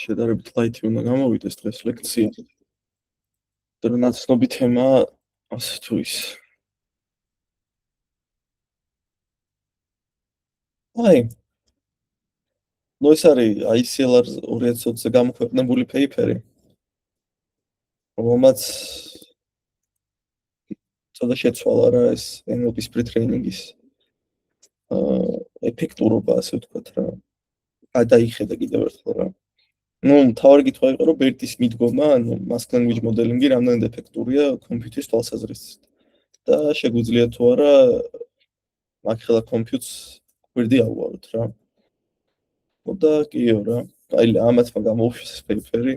შედარებით ლაითი უნდა გამოვიდეს დღეს ლექცია. და ნაცნობი თემა ასე თუ ის. ნუ ეს არის ICLR 2020-ზე გამოქვეყნებული პეიპერი, რომელმაც ცოტა შეცვალა რა ეს NLP-ის pre-training-ის ეფექტურობა, ასე ვთქვათ რა. გადაიხედა კიდევ ერთხელ რა. ნუ მთავარი კითხვა იყო, რომ ბერტის მიდგომა, ანუ mask language modeling-ი რამდენად ეფექტურია კომპიუტერის თვალსაზრისით. და შეგვიძლია თუ არა მაგხელა კომპიუტერს გვერდი ავუაროთ რა. და კიო რა. აი ამათ გამოვშვეს ეს პეიპერი.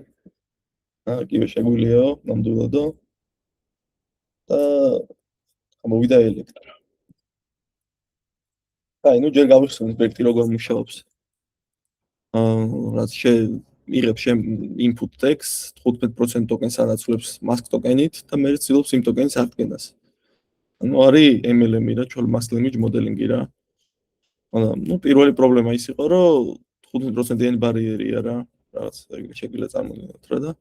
კიო შეგვიძლიაო, ნამდვილადო. და გამოვიდა ელექტრა. ნუ ჯერ გავიხსენოთ ბერტი როგორ მუშაობს. რაც იღებს input text 15% ტოკენს ანაცვლებს mask ტოკენით და მე ვცდილობს იმ ტოკენის აღდგენას. ანუ არის MLM-ი რა, ჩვენი mask language modeling-ი რა. ნუ პირველი პრობლემა ის იყო, რომ 15%-იანი ბარიერია რა, რაღაც შეგვიძლია წარმოვიდგინოთ რა და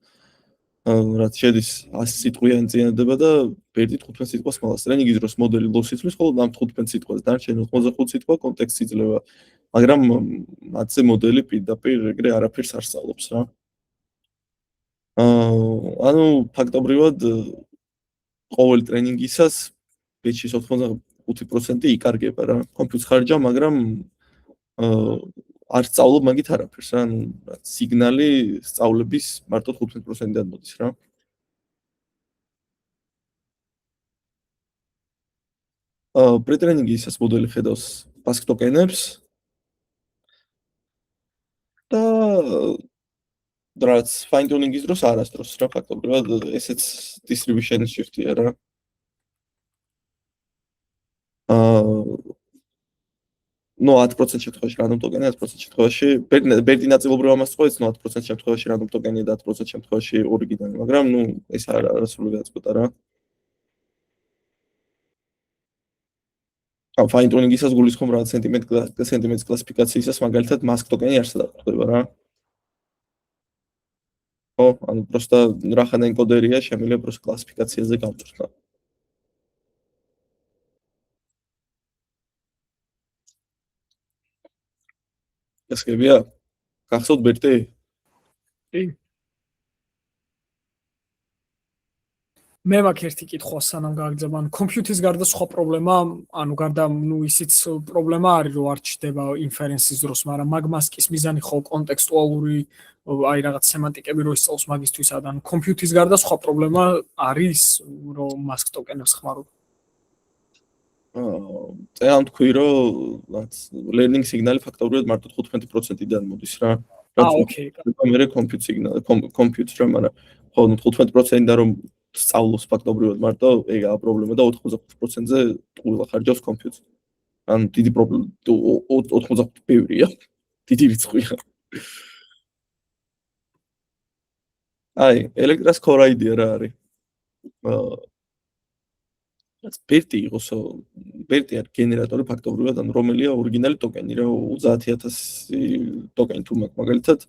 რაც შედის 100 სიტყვიანი წინადადება და ბერტი 15 სიტყვას მალას. ტრენინგის დროს მოდელი ლოს იწვლის, ხოლო ამ 15 სიტყვას დარჩენილ 85 სიტყვა კონტექსტს იძლევა. მაგრამ მათზე მოდელი პირდაპირ ეგრე არაფერს არ სწავლობს რა. ანუ ფაქტობრივად ყოველ ტრენინგისას ბეჭის 85% იკარგება რა. კომპიუტერს ხარჯა, მაგრამ არ სწავლობ მაგით არაფერს რა. ანუ სიგნალი სწავლების მარტო 15%-დან მოდის რა. პრეტრენინგისას მოდელი ხედავს mask ტოკენებს და რაც fine tuning-ის დროს არასდროს რა ფაქტობრივად ესეც distribution shift-ია რა. ნუ 10% შემთხვევაში random ტოკენი, 10% შემთხვევაში ბერტი ნაწილობრივ ამას წყვეტს, ნუ 10% შემთხვევაში random ტოკენია და 10% შემთხვევაში ორიგინალი, მაგრამ ნუ ეს არასრული გადაწყვეტა რა. fine tuning-ისას გულისხმობ რა სენტიმეტრის კლასიფიკაციისას მაგალითად mask ტოკენი არსად არ ხდება რა. ანუ просто რახან ენკოდერია, შემიძლია просто კლასიფიკაციაზე გავწრთნა. გასაგებია? გახსოვთ ბერტი? კი. მე მაქვს ერთი კითხვა სანამ გააგზავნა. კომპიუტერის გარდა სხვა პრობლემა, ანუ გარდა ისიც პრობლემა არის, რომ არ ჩდება ინფერენსის დროს, მაგრამ მაგ-მასკის მიზანი ხო კონტექსტუალური აი რაღაც სემანტიკები რო ისწავლოს მაგისთვის, ანუ კომპიუტერის გარდა სხვა პრობლემა არის, რომ mask ტოკენებს ხმარობ. წეამ თქვი, რომ learning signal-ი ფაქტობრივად მარტო 15%-დან მოდის რა. ოკეი. მე compute signal, compute რა, მაგრამ ხო 15%-დან რომ სწავლობს ფაქტობრივად მარტო ეგაა პრობლემა და 85%-ზე ყველა ხარჯავს კომპიუტერს. ანუ დიდი პრობლემა 85 ბევრია. დიდი რიცხვია. აი, ელექტრას core idea რა არის? ბერტი იყოსო, ბერტი არის გენერატორი ფაქტობრივად, ანუ რომელია ორიგინალი ტოკენი რა, 30000 ტოკენი თუ მაქვს მაგალითად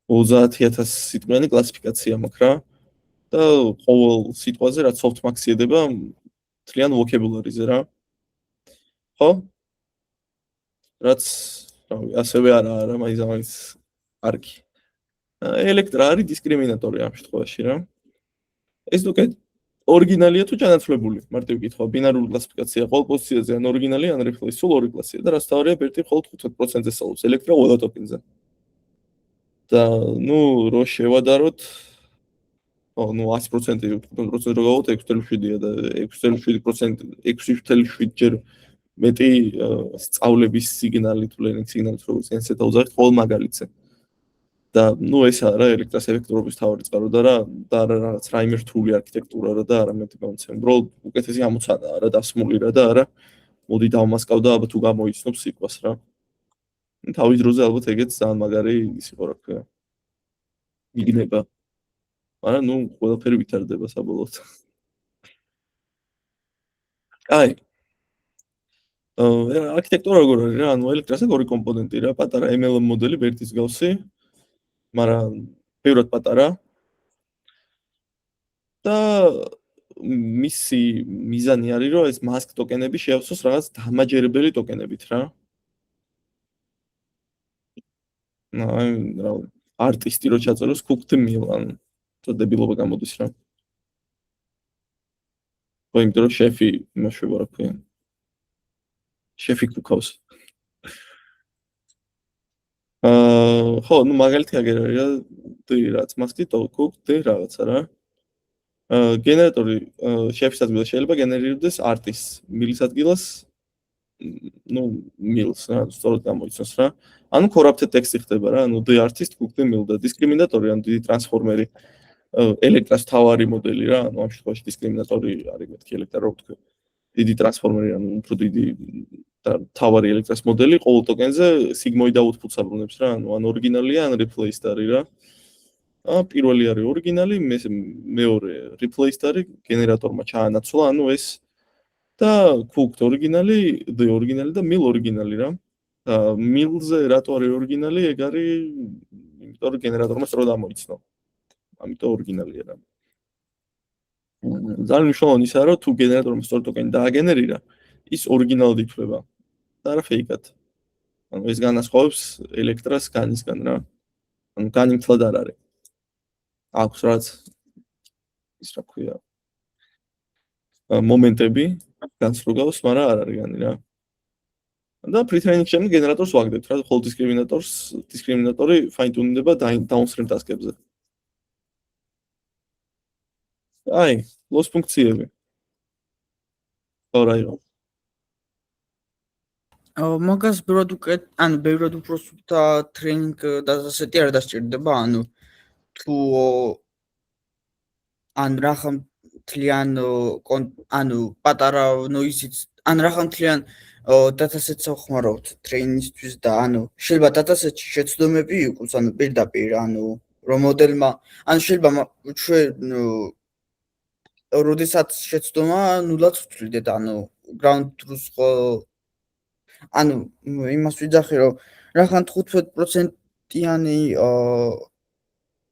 30000 სიტყვიანი კლასიფიკაცია მაქვს რა. და ყოველ სიტყვაზე რაც softmax ედება მთლიან vocabulary-ზე რა. ხო? რაც ასევე არა მაინც არქი. ელექტრა არის დისკრიმინატორი ამ შემთხვევაში რა. ეს უკვე ორიგინალია თუ ჩანაცვლებული? მარტივი კითხვა, ბინარული კლასიფიკაცია ყოველ პოზიციაზე ან ორიგინალი ან replace სულ ორი კლასია და რაც თავია ბერტი მხოლოდ 15%-ზე სწავლობს ელექტრა ყველა ტოკენზე. და ნუ რო შევადაროთ 100% 15% რო გავუოთ 6.7-ია და 6.7% 6.7 ჯერ მეტი სწავლების სიგნალი თუ learning signal-ს როგორც ენსე დავუძახით ყოველ მაგალითზე. და ნუ ეს არა ელექტრას ეფექტურობის თავი წყარო და არა რაღაც რაიმე რთული არქიტექტურა რა და არა მეტი გამოცემა. უბრალოდ უკეთესი ამოცანაა რა დასმული რა და არა მოდი დავმასკავ და აბა თუ გამოიცნობს სიტყვას რა. თავის დროზე ალბათ ეგეც ძალიან მაგარი ის იყო რა ქვია. იგნება. მაგრამ ნუ ყველაფერი ვითარდება საბოლოოდ. აი. არქიტექტურა როგორ არის რა? ანუ ელექტრას აქვს ორი კომპონენტი რა, პატარა MLM მოდელი ბერტის გავსი. მაგრამ ბევრად პატარა და მისი მიზანი არის, რომ ეს mask ტოკენები შეავსოს რაღაც დამაჯერებელი ტოკენებით რა. აი რა არტისტი რო ჩაწეროს cook the meal ან თო დებილობა გამოდის რა. ხო, იმიტომ რომ შეფი იმაშვება რა ქვია. შეფი კუკავს. ხო, ну მაგალითი აგერია და რაც მასკი то cook the რაღაცა რა. გენერატორი შეფის ადგილას შეიძლება გენერირდეს არტისტს მილის ადგილას ну meals რა სწორად გამოიცნოს რა. ანუ corrupted text ხდება რა, ანუ the artist cook the meal და დისკრიმინატორი ანუ დიდი ტრანსფორმერი ელექტრას თავარი მოდელი რა, ანუ ამ შემთხვევაში დისკრიმინატორი არის მეთქი ელექტრა რო ვთქვი. დიდი ტრანსფორმერი ანუ უფრო დიდი თავარი ელექტრას მოდელი ყოველ ტოკენზე sigmoid output-ს აბრუნებს რა, ანუ ან ორიგინალია, ან replaced არის რა. პირველი არის ორიგინალი, მეორე replaced არის, გენერატორმა ჩაანაცვლა, ანუ ეს და cooked ორიგინალი, the ორიგინალი და mill ორიგინალი რა. და mill-ზე რატო არის ორიგინალი? ეგ არის იმიტომ რომ გენერატორმა სწორად ამოიცნო. ამიტომ ორიგინალია რა. ძალიან მნიშვნელოვანი ისაა, რომ თუ გენერატორმა სწორ ტოკენი დააგენერირა, ის ორიგინალად ითვლება და არა ფეიკად. ანუ ეს განასხვავებს ელექტრას განისგან რა. ანუ განი მთლად არ არის. აქვს რაც ის რა ქვია. მომენტები განსრუგავს, მაგრამ არ არის განი რა. და pre-training შემდეგ გენერატორს ვაგდებთ რა, ხოლო დისკრიმინატორი fine tune-დება downstream task-ებზე. აი, loss ფუნქციები. რა იყო? მაგას ბევრად უფრო სუფთა ტრეინინგ დატასეტი არ დასჭირდება, ანუ თუ ან რახამთლიან ანუ პატარა ნოიზით ან რახამთლიან დატასეტს ახმარავთ ტრეინინგისთვის და ანუ შეიძლება დატასეტში შეცდომები იყოს, ანუ პირდაპირ, ანუ რომ მოდელმა ან შეიძლება ჩვენ როდესაც შეცდომა ნულად ვთვლიდეთ, ანუ ground truth ანუ იმას ვიძახი, რომ რახან 15%-იანი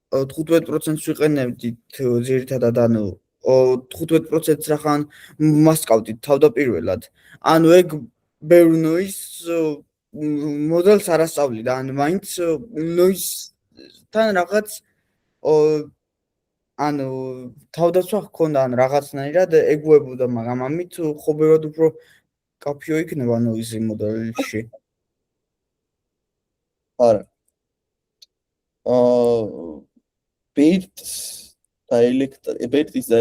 15%-ს ვიყენებდით ძირითადად, ანუ 15%-ს რახან მასკავდით თავდაპირველად. ანუ ეგ ბევრ noise მოდელს არ ასწავლიდა, ანუ მაინც noise-თან რაღაც ანუ თავდაცვა ჰქონდა ან რაღაცნაირად ეგუებოდა, მაგრამ ამით ხო ბევრად უფრო კაფეო იქნება noise მოდელში. არა. ბეიტს და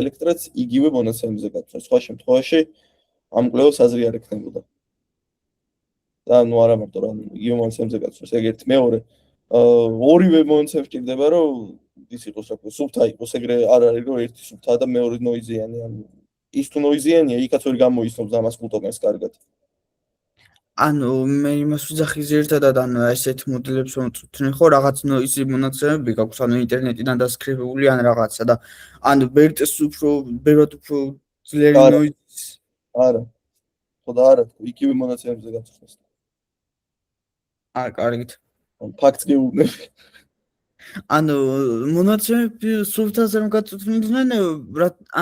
ელექტრაც იგივე მონაცემებზე გაწვეს. სხვა შემთხვევაში ამ კვლევას აზრი არ ექნებოდა. და ნუ არა მარტო რა, იგივე მონაცემებზე გაწვეს. ეგ მეორე ორივე მონაცემი სჭირდება, რომ ის იყოს რა ქვია, სუფთა იყოს, ეგრე არ არის რომ ერთი სუფთაა და მეორე ნოიზიანი, ანუ ის თუ ნოიზიანია, იქაც ვერ გამოიცნობს ამას კუტოკენს კარგად. ანუ მე იმას ვიძახი ზირთადად, ანუ ესეთ მოდელებს ვამწუთნი ხო, რაღაც ნოიზი მონაცემები გაქვს, ანუ ინტერნეტიდან დასკრებებული ან რაღაცა და ანუ ბერტს ბევრად უფრო ძლიერი ნოიზი. არა. ხო და არა, იგივე მონაცემებზე გაწვეს. კარგით. ფაქტს გეუბნები. ანუ მონაცემები სუფთაზე რომ გაწვეთნიდნენ,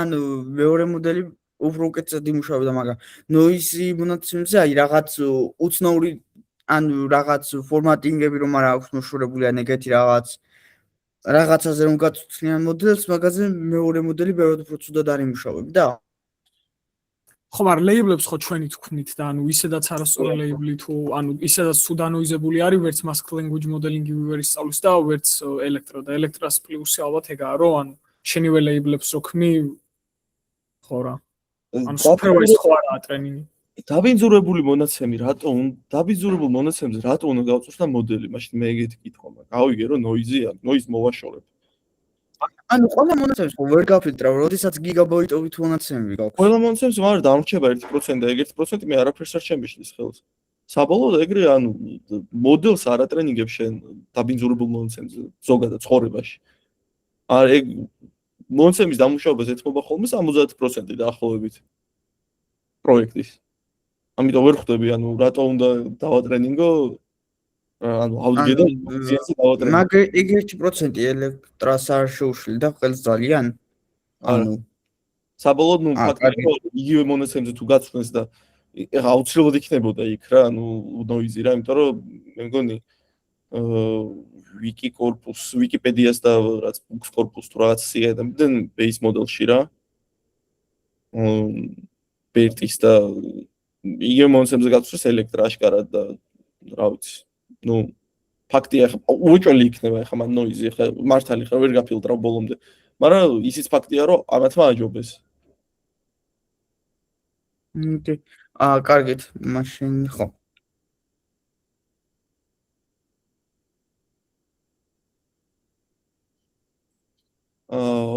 ანუ მეორე მოდელი უფრო უკეთესად იმუშავებდა, მაგრამ noise მონაცემებზე აი რაღაც უცნაური ანუ რაღაც ფორმატინგები რომ არ აქვს მოშორებული ან ეგეთი რაღაცაზე რომ გაწვეთნიან მოდელს, მაგაზე მეორე მოდელი ბევრად უფრო ცუდად არ იმუშავებდა. ხო, მაგრამ ლეიბლებს ხო ჩვენი თქვნით და ანუ ისედაც არასწორი ლეიბლი თუ ანუ ისედაც თუ დანოიზებული არის ვერც mask language modeling-ი ვერ ისწავლის და ვერც ელექტრო და ელექტრას პლუსი ალბათ ეგაა რომ ანუ შენივე ლეიბლებს რო ქმნი ხო რა ანუ supervised ხო არაა ტრენინგი დაბინძურებული მონაცემი დაბინძურებულ მონაცემზე რატო უნდა გავწოს და მოდელი მაშინ მე ეგეთი კითხვა მაქვს გავიგე რომ noise-ია noise მოვაშორებ ანუ ყველა მონაცემს ვერ გაფილტრავ, როდესაც გიგაბაიტობით მონაცემები გაქვს. ყველა მონაცემს მაგრამ დამრჩება 1% და ეგ 1% მე არაფერს არ შემიშლის ხელს. საბოლოოდ ეგრე ანუ მოდელს არ ატრენინგებ შენ დაბინძურებულ მონაცემზე ზოგადად ცხოვრებაში. არ ეგ მონაცემის დამუშავებას ეთმობა ხოლმე 70% დაახლოებით პროექტის. ამიტომ ვერ ხვდები ანუ რატო უნდა დავატრენინგო ანუ ავდგე და ზიანზე დავატრე. მაგ იგი 1% ელექტრას არ შეუშლი და ყველს ძალიან ანუ საბოლოოდ ნუ ფაქტია რომ იგივე მონაცემზე თუ გაცნეს და ეხა აუცილებლად იქნებოდა იქ რა ანუ ნოიზი რა იმიტომ რომ მე მგონი ვიკი კორპუს ვიკიპედიას და რაც ბუქს კორპუს თუ რაღაც სიადამდნენ ბეის მოდელში რა ბერტის და იგივე მონაცემზე გაცნეს ელექტრა აშკარად და რა ვიცი ნუ ფაქტია ხა უჭველი იქნება ხა მან ნოიზი ხა მართალი ხა ვერ გაფილტრა ბოლომდე მაგრამ ისიც ფაქტია რომ ამათმა აჯობეს კარგით მაშინ ხო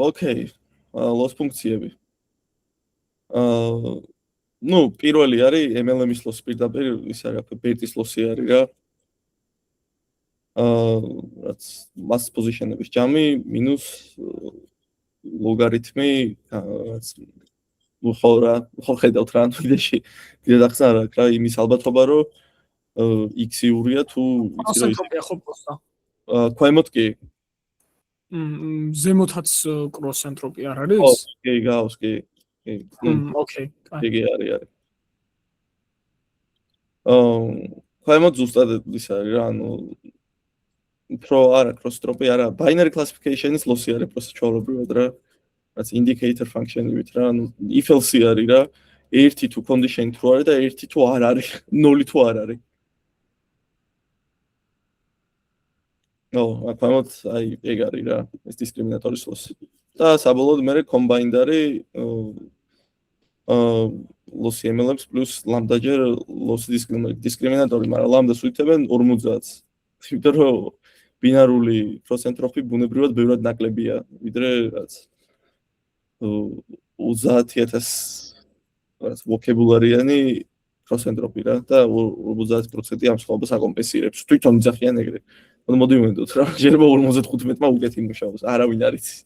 ოკეი ლოს ფუნქციები ნუ პირველი არის MLM-ის ლოსი პირდაპირ ის არის ბერტის ლოსი არის რა რაც მას პოზიშენების ჯამი მინუს ლოგარითმი რაც ხო ხედავთ რა ვიდეოში დიდად ახსნა რა იმის ალბათობა რომ x-ია თუ იცი რომ ის ხო პოსტა ქვემოთ კი ზემოთაც კროს ენტროპი არ არის კი გავს კი ოკეი კი არის ქვემოთ ზუსტად ის არის რა ანუ უფრო არა კროსტროპი არა binary classification-ის ლოსი არის просто ჩვეულებრივად რა რაც indicator function-ივით რა ანუ if else არის რა 1 თუ condition თუ არის და 1 თუ არ არის 0 თუ არ არის აკვამოთ აი ეგ არის რა ეს დისკრიმინატორის ლოსი და საბოლოოდ მე combined არის ლოსი MLM-ს პლუს ლამდაჯერ ლოსი დისკრიმინატორი მაგრამ ლამდას უითებენ 50-ს იმიტომ რომ ბინარული პროცენტროფი ბუნებრივად ბევრად ნაკლებია ვიდრე რაც 30000 რაც ვოკებულარიანი პროცენტროფი რა და 50% ამ სხვაობას აკომპენსირებს თვითონ იძახიან ეგრე მოდი ვიმედოთ რა შეიძლება 55-მა უკეთ იმუშაოს არავინ არ იცის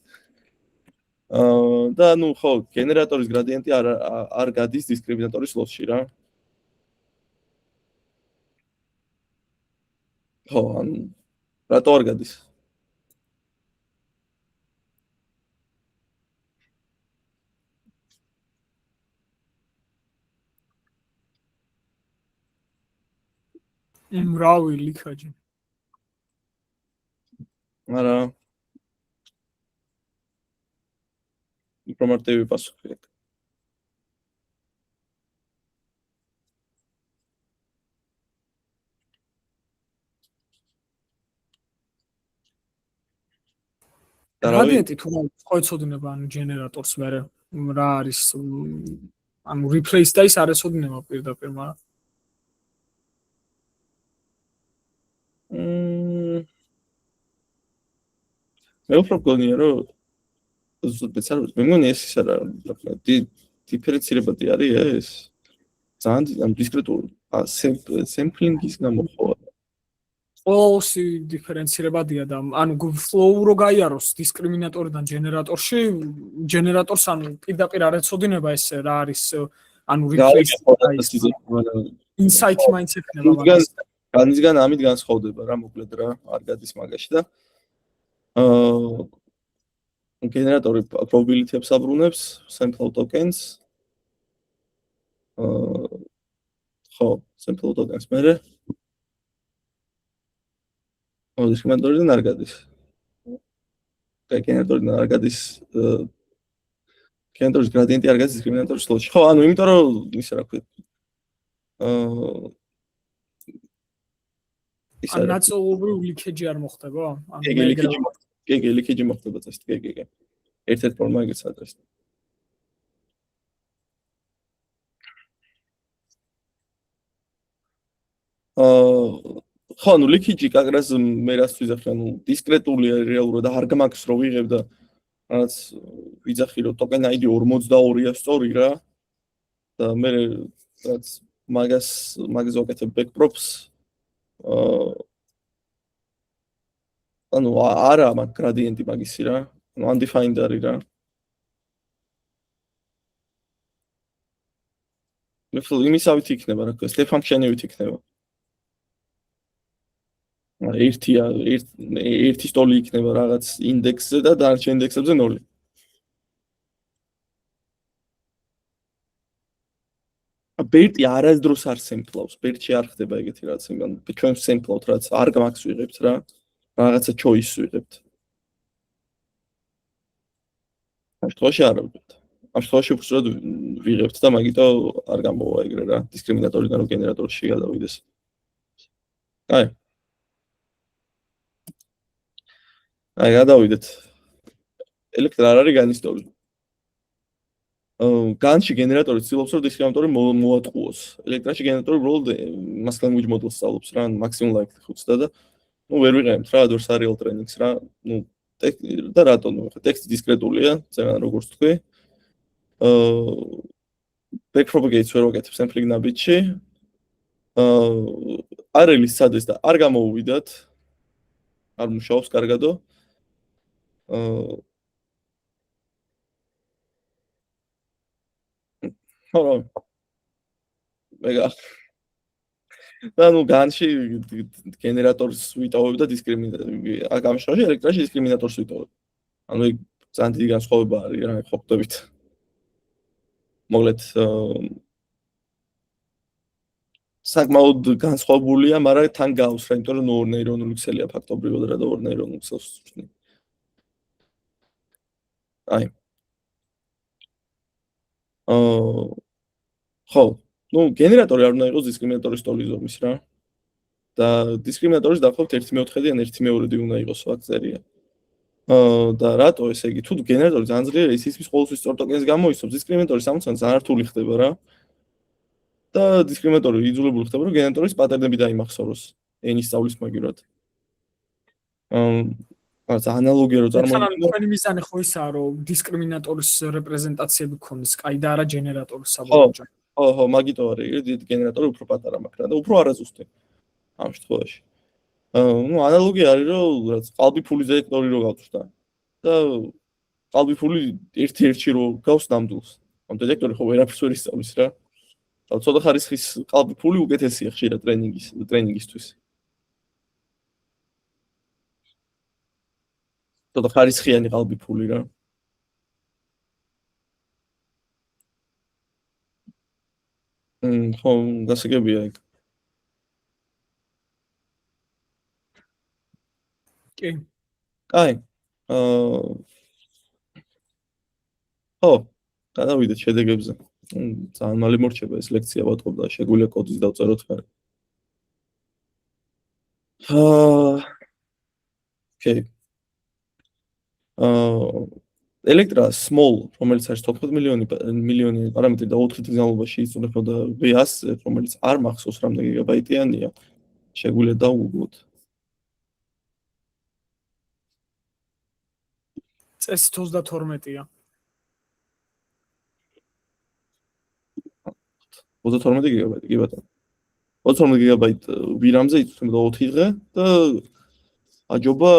და ნუ ხო გენერატორის გრადიენტი არ გადის დისკრიმინატორის ლოსში რა ხო ანუ რატო არ გადის რავი ლიქაჯი არა ინფორმატივი პასუხი გრადიენტი თუ ხო ეცოდინება ანუ ჯენერატორს მე რა არის ანუ replace და ის არ ეცოდინება პირდაპირ მაგრამ მე უფრო გონია რომ ზუსტად მე მგონი ეს ის არა დიფერენცირებადი არის ეს ძალიან დისკრეტული სემპლინგის გამო ხო ყოველსი დიფერენცირებადია და ანუ flow რო გაიაროს დისკრიმინატორიდან ჯენერატორში ჯენერატორს ანუ პირდაპირ არ ეცოდინება ეს რა არის ანუ replace insight მაინც ექნება მაგას განისგან ამით განსხვავდება რა მოკლედ რა არ გადის მაგაში და გენერატორი probability-ებს აბრუნებს sample tokens ხო sample tokens მერე დისკრიმინატორიდან არ გადის გენერატორიდან არ გადის გენერატორის გრადიენტი არ გადის დისკრიმინატორის ლოსში ხო ანუ იმიტომ რომ ისა რა ქვია ან ნაწილობრივ ლიქეჯი არ მოხდება ანუ ლიქეჯი მოხდება წესით კი ერთ-ერთ ფორმა ეგეც არის ხო ნუ ლიქეჯი კაგრას მე რას ვიზახი ანუ დისკრეტულია რეალურად არ გამაქვს რო ვიღებ და რაც ვიძახი რომ token ID 42-ია სწორი რა და მე რაც მაგას ვაკეთებ backprops ანუ არა მაგ გრადიენტი მაგისი რა ანუ undefined არის რა მე იმისავით იქნება რა ქვია step function-ივით იქნება ერთი სტოლი იქნება რაღაც ინდექსზე და დანარჩენ ინდექსებზე 0. ბერტი არასდროს არ სემპლავს, ბერტში არ ხდება ეგეთი რაღაც, მაგრამ ჩვენ სემპლავთ რაც არ გამაქს ვიღებთ რა. რაღაცა choice ვიღებთ. ამ შემთხვევაში არ ვიღებთ. ამ შემთხვევაში უბრალოდ ვიღებთ და მაგიტო არ გამოვა ეგრე რა, დისკრიმინატორიდან რო გენერატორში გადავიდეს. აი. აი გადავიდეთ. ელექტრა არ არის განისტოლი. განში გენერატორი ცდილობს რომ დისკრიმინატორი მოატყუოს. ელექტრაში გენერატორი უბრალოდ mass language model-ს სწავლობს რა, maximum likelihood-ს და ნუ ვერ ვიყენებთ რა adversarial trainings რა. ნუ და რატო ნუ ტექსტი დისკრეტულია, ძალიან როგორც თქვი. backpropagates ვერ ვაკეთებ sampling ნაბიჯში. RL-ი სადეს და არ გამოუვიდათ. არ მუშაობს კარგადო. ხო. მეგა და ნუ განში გენერატორს ვიტოვებ და დისკრიმინატორი. ამ შემთხვევაში ელექტრაში დისკრიმინატორს ვიტოვებ. ანუ ეგ ძალიან დიდი განსხვავება არის რა, ხო ხვდებით. მოკლედ საკმაოდ განსხვავებულია, მაგრამ თან გავს რა, იმიტომ რომ ორ ნეირონული ქსელია ფაქტობრივად რა და ორ ნეირონულ ქსელს ვწვდნი. აი. ხო, ნუ გენერატორი არ უნდა იყოს დისკრიმინატორის სტოლის ზომის რა. და დისკრიმინატორის დაახლოებით 1/4-დან 1/2 უნდა იყოს ფაქტორია. და რატო ესე იგი, თუ გენერატორი ძალიან ძლიერი ის ისმის ყოველთვის სწორ ტოკენს გამოისწრებს, დისკრიმინატორი სამოცან ძალიან რთული ხდება რა. და დისკრიმინატორი იძულებული ხდება რომ გენერატორის პატერნები დაიმახსოვროს ენის სწავლის მაგივრად. რაც ანალოგია რო წარმოვიდგინოთ. თქვენი მიზანი ხო ისაა რომ დისკრიმინატორის რეპრეზენტაციები გქონდეს, კაი და არა ჯენერატორის საბოლოო. ხო, მაგიტო არის, დიდი გენერატორი უფრო პატარა მაქვს რა და უფრო არაზუსტი ამ შემთხვევაში. ნუ ანალოგია არის რომ რაც ყალბი ფულის დეტექტორი რო გავწვდა და ყალბი ფული ერთ-ერთში რო გავს ნამდვილს. ამ დეტექტორი ხო ვერაფერს ვერ ისწავლის რა. და ცოტა ხარისხის ყალბი ფული უკეთესია ხშირად ტრენინგისთვის. ცოტა ხარისხიანი ყალბი ფული რა. ხო, გასაგებია ეგ. კი. აი. ხო, გადავიდეთ შედეგებზე. ძალიან მალე მორჩება ეს ლექცია ვატყობ და შეგვიძლია კოდის დავწეროთ ხარ. ოკეი. ელექტრა small, რომელიც არის 14 მილიონი პარამეტრი და 4 დღის განმავლობაში იწურებოდა V100, რომელიც არ მახსოვს რამდენი გიგაბაიტიანია. შეგვიძლია დავუგლოთ. წესით 32-ია. 32 გიგაბაიტი, კი ბატონო. 32 გიგაბაიტ VRAM-ზე იწურებოდა 4 დღე და აჯობა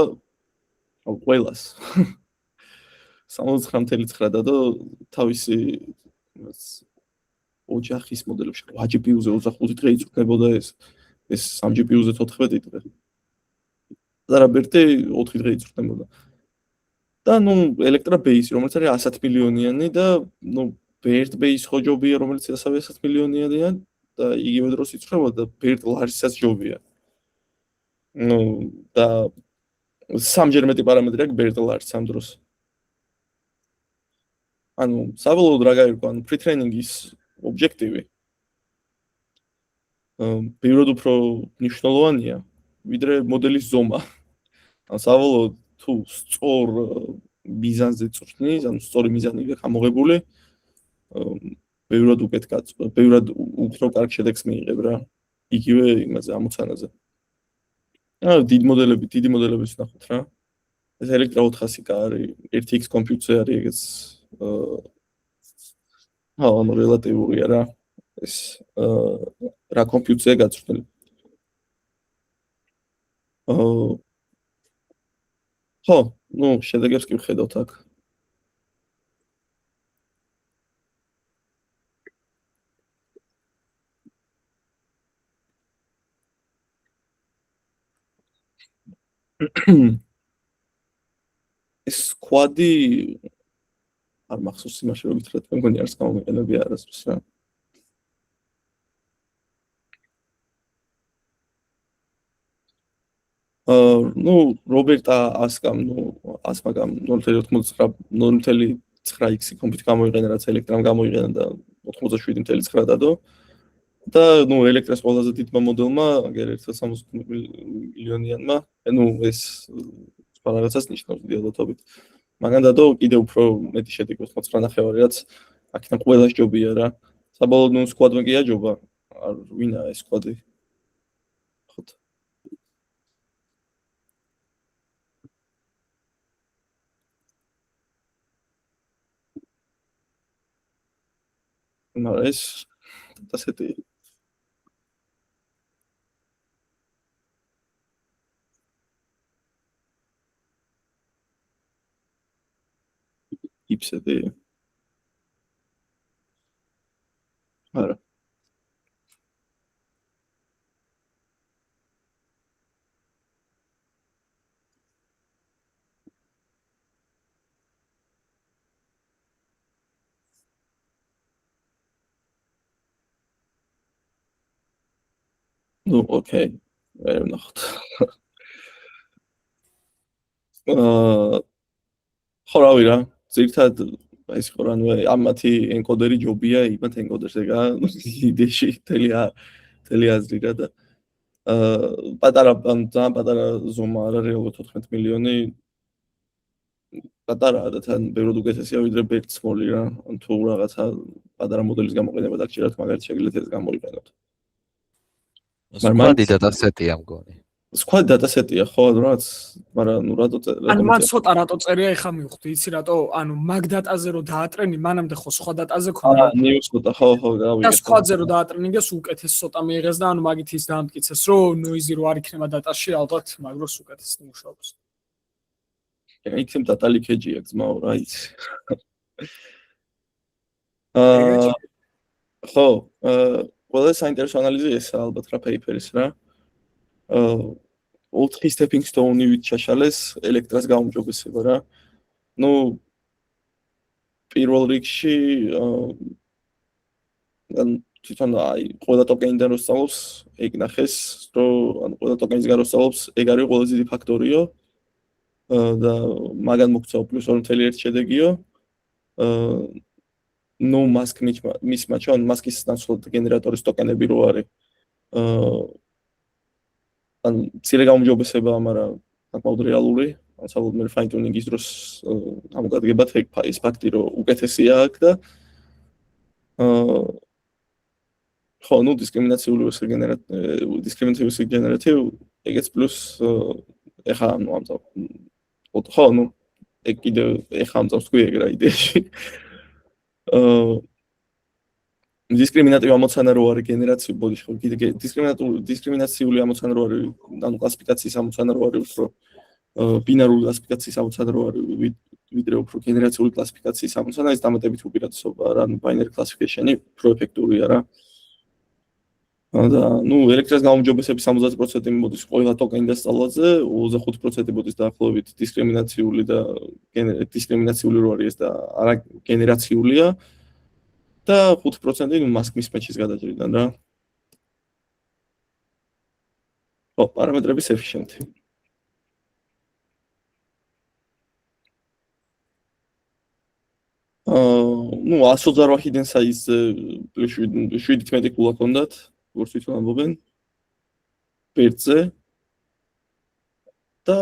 ყველას. 69.9 და თავისი ოჯახის მოდელებში 8 GPU-ზე 25 დღე იწურებოდა ეს 3 GPU-ზე 14 დღე. და რა ბერტი 4 დღე იწურებოდა. და ნუ ელექტრა ბეისი, რომელიც არის 100 მილიონიანი და ნუ ბერტ ბეის ხო ჯობია, რომელიც 100 მილიონიანია და იგივე დროს იწურებოდა ბერტ ლარისაც ჯობია. ნუ და სამჯერ მეტი პარამეტრი აქვს ბერტ ლარს ამ დროს. ანუ საბოლოოდ რა გაირკვა, ანუ pre-training-ის ობიექტივი ბევრად უფრო მნიშვნელოვანია, ვიდრე მოდელის ზომა. ან საბოლოოდ თუ სწორ მიზანზე წვრთნი, ანუ სწორი მიზანი აქვს ამოღებული, ბევრად უკეთ გაწვა, ბევრად უფრო კარგ შედეგს მიიღებ რა. იგივე იმაზე ამოცანაზე. ანუ დიდი მოდელების ნახოთ რა. ეს ელექტრა 400-ი არის, 1x კომპიუტერზე არის ეგეც ანუ რელატიურია რა. ეს რა კომპიუტერზე გაწვრთნილი. ხო, ნუ შედეგებს კი ვხედავთ აქ. ეს სკვადი არ მახსოვს იმაში რომ ვთქვათ, მგონი არის გამომიყენები არასდროს რა. ну, რობერტა ასკამ, ასმაგამ 0.89x კომპიუტერი გამოიყენა, რაც ელექტრამ გამოიყენა და 87.9 დადო. და ელექტროს ყველაზე დიდმა მოდელმა, აგერ 160 მილიონიანმა, ეს სხვა რაღაცას ნიშნავს დიალოგობით. მაგან დადო კიდე უფრო მეტი შედეგი 89.5, რაც აქედან ყველა ჯობია რა. საბოლოოდ სკვადმა კი აჯობა, ვინა ეს სკვადი. ხოთ. ეს დასეთი იფსედი არა ოკეი ვერ ვნახოთ ხო რავი რა ზირთად ეს ხო რა ამათი ენკოდერი ჯობია იმათ ენკოდერს ეგა იდეში თელი აზრი რა და ძალიან პატარა ზომა არ არის ალბათ 14 მილიონი პატარაა და თან ბევრად უკეთესია ვიდრე ბერცმოლი რა ან თუ რაღაცა პატარა მოდელის გამოყენება დაგჭირათ მაგალითად შეგიძლიათ ეს გამოიყენოთ სკვადი დატასეტია მგონი სკვადი დატასეტია ხო რაც მაგრამ რატო მან ცოტა რატო წერია ეხა მივხვდი იცი რატო მაგ დატაზე რო დაატრენი მანამდე ხო სხვა დატაზე ქონდა ნიუს ცოტა ხო გავიგე და სხვაზე რო დაატრენინგეს უკეთეს ცოტა მიიღეს და მაგით ის დაამტკიცეს რომ ნოიზი რო არ იქნება დატაში ალბათ მაგროს უკეთეს მუშაობს იქნებ დატალი ქეჯია ძმაო რა იცი ხო ყველა საინტერესო ანალიზი ესა ალბათ რა პეიპერის რა 4 stepping stone-ი ვით ჩაშალეს ელექტრას გაუმჯობესება რა პირველ რიგში თვითონ ყველა ტოკენიდან რო სწავლობს ეგ ნახეს რომ ყველა ტოკენისგან რო სწავლობს ეგ არის ყველაზე დიდი ფაქტორიო და მაგან მოგწევ პლუს 2.1 შედეგიო mask მისმა ჩვენ მასკის ნაცვლად გენერატორის ტოკენები რო არის ან ცირე გაუმჯობესება, მაგრამ საკმაოდ რეალური, ან საბოლოოდ fine tuning-ის დროს ამოგადგებათ ეს ფაქტი, რომ უკეთესია აქ და ხო, დისკრიმინაციული გენერატივ, ეგეც პლუს ეხა ხო, ეგ კიდე ეხა ამწავს თქვი ეგ რა იდეაში. დისკრიმინატივი ამოცანა რო არის გენერაციული ბოდიში ხო დისკრიმინაციული ამოცანა რო არის ანუ კლასიფიკაციის ამოცანა რო არის უფრო ბინარული კლასიფიკაციის ამოცანა რო არის ვიდრე უფრო გენერაციული კლასიფიკაციის ამოცანა ეს დამატებით უპირატესობა რა binary classification-ი უფრო ეფექტურია რა და ელექტროს გაუმჯობესების 70% მოდის ყველა ტოკენიდან სწავლაზე 25% მოდის დაახლოებით დისკრიმინაციული და დისკრიმინაციული რო არის და არა გენერაციულია და 5% mask mismatch-ის გადაჭრიდან რა. ხო, პარამეტრების efficient-ი. 128-დან საიზზე 17 კულა ჰქონდათ, როგორც თვითონ ამბობენ. ბერტზე და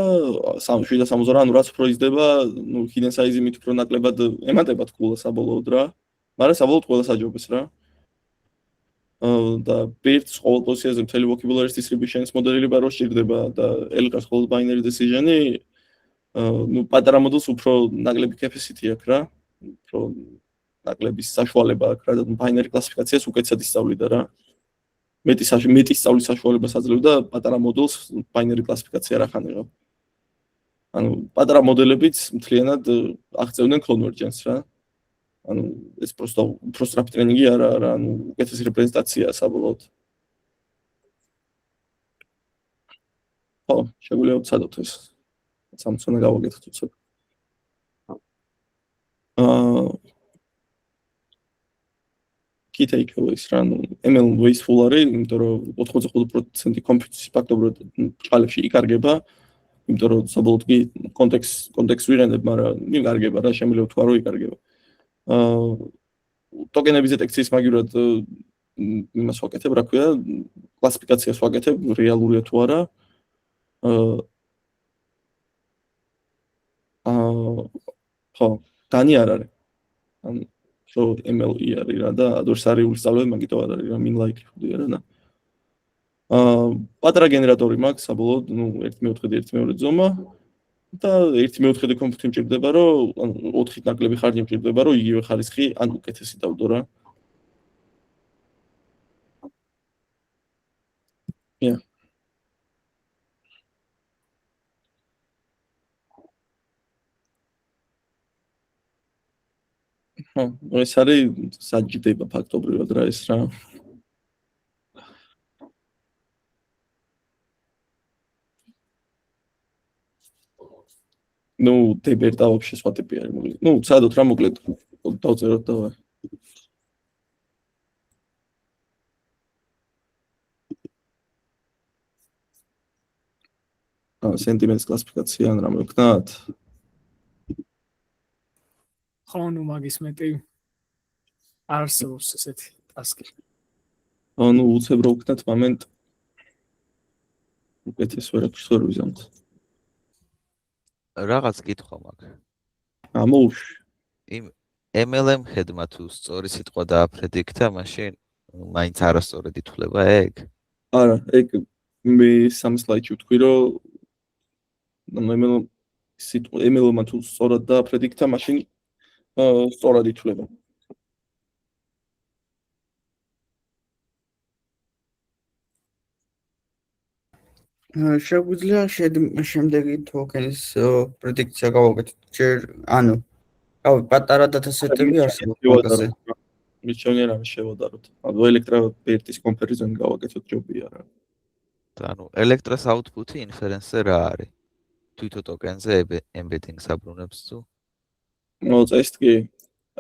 770 რაც უფრო იზრდება, ჰიდენ საიზი მით უფრო ნაკლებად ემატებათ კულა საბოლოოდ რა. მაგრამ საბოლოოდ ყველა საჯობეს რა. და ბერტს ყოველ პოზიციაზე მთელი vocabulary distribution-ის მოდელირება რო სჭირდება და ელკას ყოველ binary decision-ი პატარა მოდელს უფრო ნაკლები capacity აქვს რა. უფრო ნაკლების საშუალება აქვს რა და binary კლასიფიკაციას უკეთესად ისწავლიდა რა. მეტი სწავლის საშუალებას აძლევდა პატარა მოდელს binary კლასიფიკაცია რა ხანიღო. ანუ პატარა მოდელებიც მთლიანად აღწევდნენ convergence რა. ანუ ეს უფრო სწრაფი ტრენინგი არა, ანუ უკეთესი რეპრეზენტაციაა საბოლოოდ. ხო, შეგვიძლია ვცადოთ ეს. სამწუნა გავაკეთოთ უცებ. აა კითხა იქნება ის რა, ნუ ML wasteful არის, იმიტომ რომ 85% კომპიუტერის ფაქტობრივად ჭალებში იკარგება, იმიტომ რომ საბოლოოდ კი კონტექსტს ვიღენებ, მაგრამ იკარგება რა, შემიძლია ვთქვა რომ იკარგება. ტოკენების დეტექციის მაგივრად იმას ვაკეთებ, რა ქვია, კლასიფიკაციას ვაკეთებ, რეალურია თუ არა. ხო, დანი არ არის. ან რო ML-ი არის რა და ადვერსარიული სწავლები მაგითო არ არის რა, mean likelihood-ია რა. პატარა გენერატორი მაქვს, საბოლოოდ, ნუ 1/4 1/2 ზომა და 1/4 კომპიუტერი მჭირდება, რომ ან 4-ით ნაკლები ხარჯი მჭირდება, რომ იგივე ხარისხი ან უკეთესი დავდო რა. Ja. ხო, ეს არის საჯდება ფაქტობრივად რა ეს რა. ნუ დებერტა вообще სხვა ტიპი არის მოკლედ. ნუ სადოთ რა მოკლედ დავწეროთ და სენტიმენტის კლასიფიკაცია ან რამე ვქნათ. ხო, ნუ მაგის მეტი არ არსებობს ესეთი ტასკი. ნუ უცებ რო ვქნათ მომენტ უკეთეს ვერაფერს ვერ ვიზამთ. რაღაც კითხვა მაქვს. ამოუშვი. იმ MLM head-მა თუ სწორი სიტყვა დააფრედიქთა, მაშინ მაინც არასწორად ითვლება ეგ? არა, ეგ მე სამ სლაიდში ვთქვი, რომ ML-მა თუ სწორად დააფრედიქთა, მაშინ სწორად ითვლება. შეგვიძლია შემდეგი ტოკენის პრედიქცია გავაკეთოთ. ჯერ ანუ პატარა დატა-სეტები არსებობს მაგაზე. მისჩვენე რამე შევადაროთ. ანუ ელექტრობერტის კომპარიზონი გავაკეთოთ ჯობია რა. ანუ ელექტროს აუთპუტი ინფერენსზე რა არის? თვითო ტოკენზე embedding-ს აბრუნებს თუ? მოწესთ კი.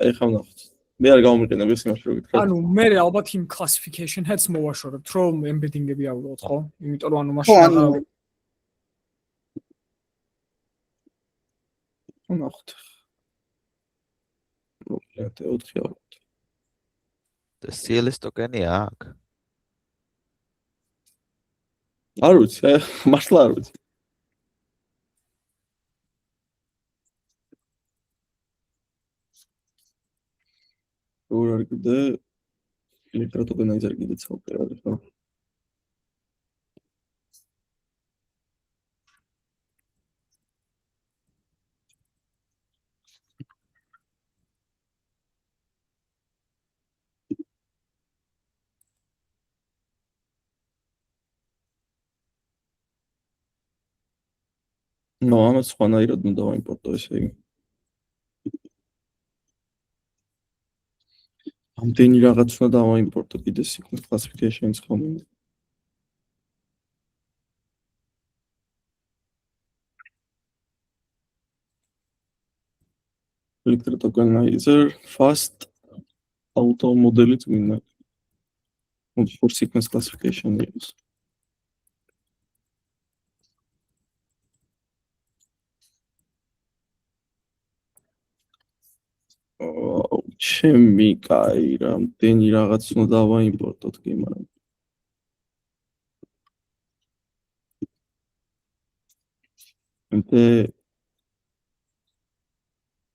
აი ხა ვნახოთ. მე არ გამომიყენებ ეს იმაში რო გითხრათ. ანუ მე ალბათ იმ classification heads მოვაშორებთ, რომ embedding-ები ავიღოთ, ხო? იმიტომ რომ ანუ ხო, მაშინ ანუ ვნახოთ. მოკლედ 4 ავიღოთ. და CLS ტოკენი აქვს? არ ვიცი, მართლა არ ვიცი. როგორ არის კიდე ელექტროტოკენიზერი კიდე ცალკე არის, ხო? ნუ ამას სხვანაირად უნდა დავაიმპორტო ესე იგი. ამდენი რაღაც უნდა დავაიმპორტო კიდე sequence classification-ის ხომ. Electrotokenizer fast auto model წმინდა. for sequence classification use. ჩემი კაი რამდენი რაღაც უნდა დავაიმპორტოთ კი მაგრამ მე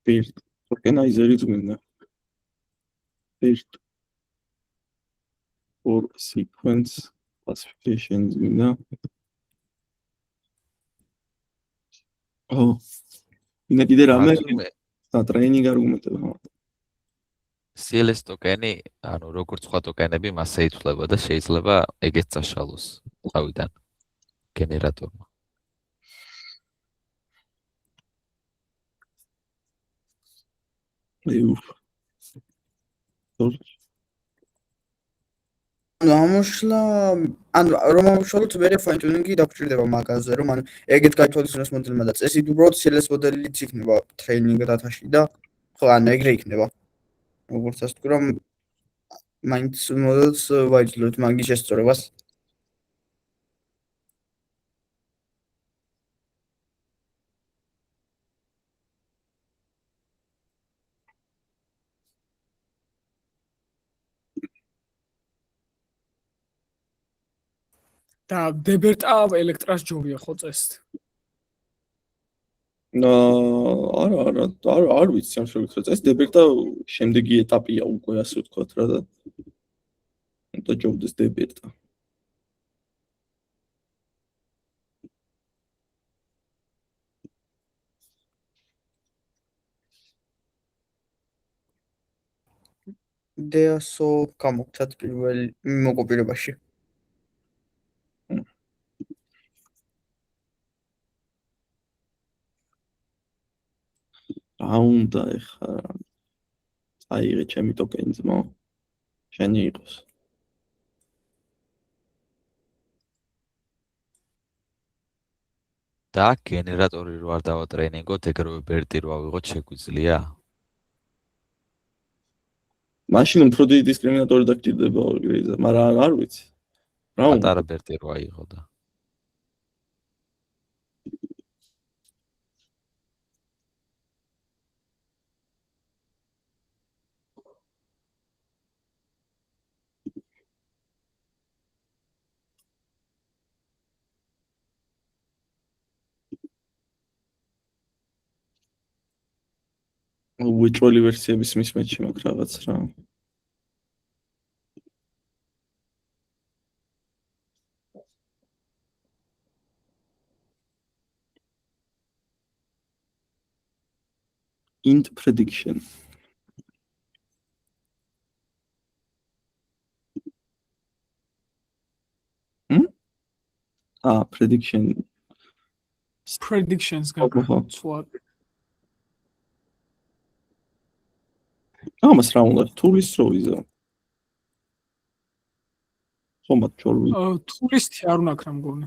first tokenizer წმინდა first for sequence classification წმინდა მე კიდე რამე და ტრეინინგ არგუმენტები CLS ტოკენი, ანუ როგორც სხვა ტოკენები მასზე ითვლება და შეიძლება ეგეც წაშალოს თავიდან გენერატორმა. ანუ ამოშლა ანუ რომ ამოშალოთ მე fine tuning-ი დაგჭირდება მაგაზე რომ ანუ ეგეთ გაითვალისწინოს მოდელმა და წესით უბრალოდ CLS მოდელიც იქნება training data-ში და ხო ანუ ეგრე იქნება როგორც ასე ვთქვი რომ მაინც მოდელს ვაიძლოთ მაგის შესწორებას და დებერტა ელექტრას ჯობია ხო წესით? არ ვიცი ამ შემთხვევაში ეს დებერტა შემდეგი ეტაპია უკვე ასე ვთქვათ რა და ჯობდეს დებერტა DSO გამოგცათ პირველ მოკოპირებაში რა უნდა ეხლა აიღე ჩემი ტოკენი ძმო შენი იყოს და გენერატორი რო არ დავატრენინგოთ, ეგრევე ბერტი რო ავიღოთ შეგვიძლია? მაშინ უფრო დიდი დისკრიმინატორი დაგჭირდება ორგრიზა, მაგრამ არ ვიცი. რა უნდა? პატარა ბერტი რო აიღო და უეჭველი ვერსიების მისმეჩი მაქვს რაღაც რა. Int prediction. Prediction. predictions ხო. გაგაცვლა. ამას რა უნდა? თულის რო ვიზა. ხომად ჩორვი. ტურისტი არ უნდა ქრა მგონი.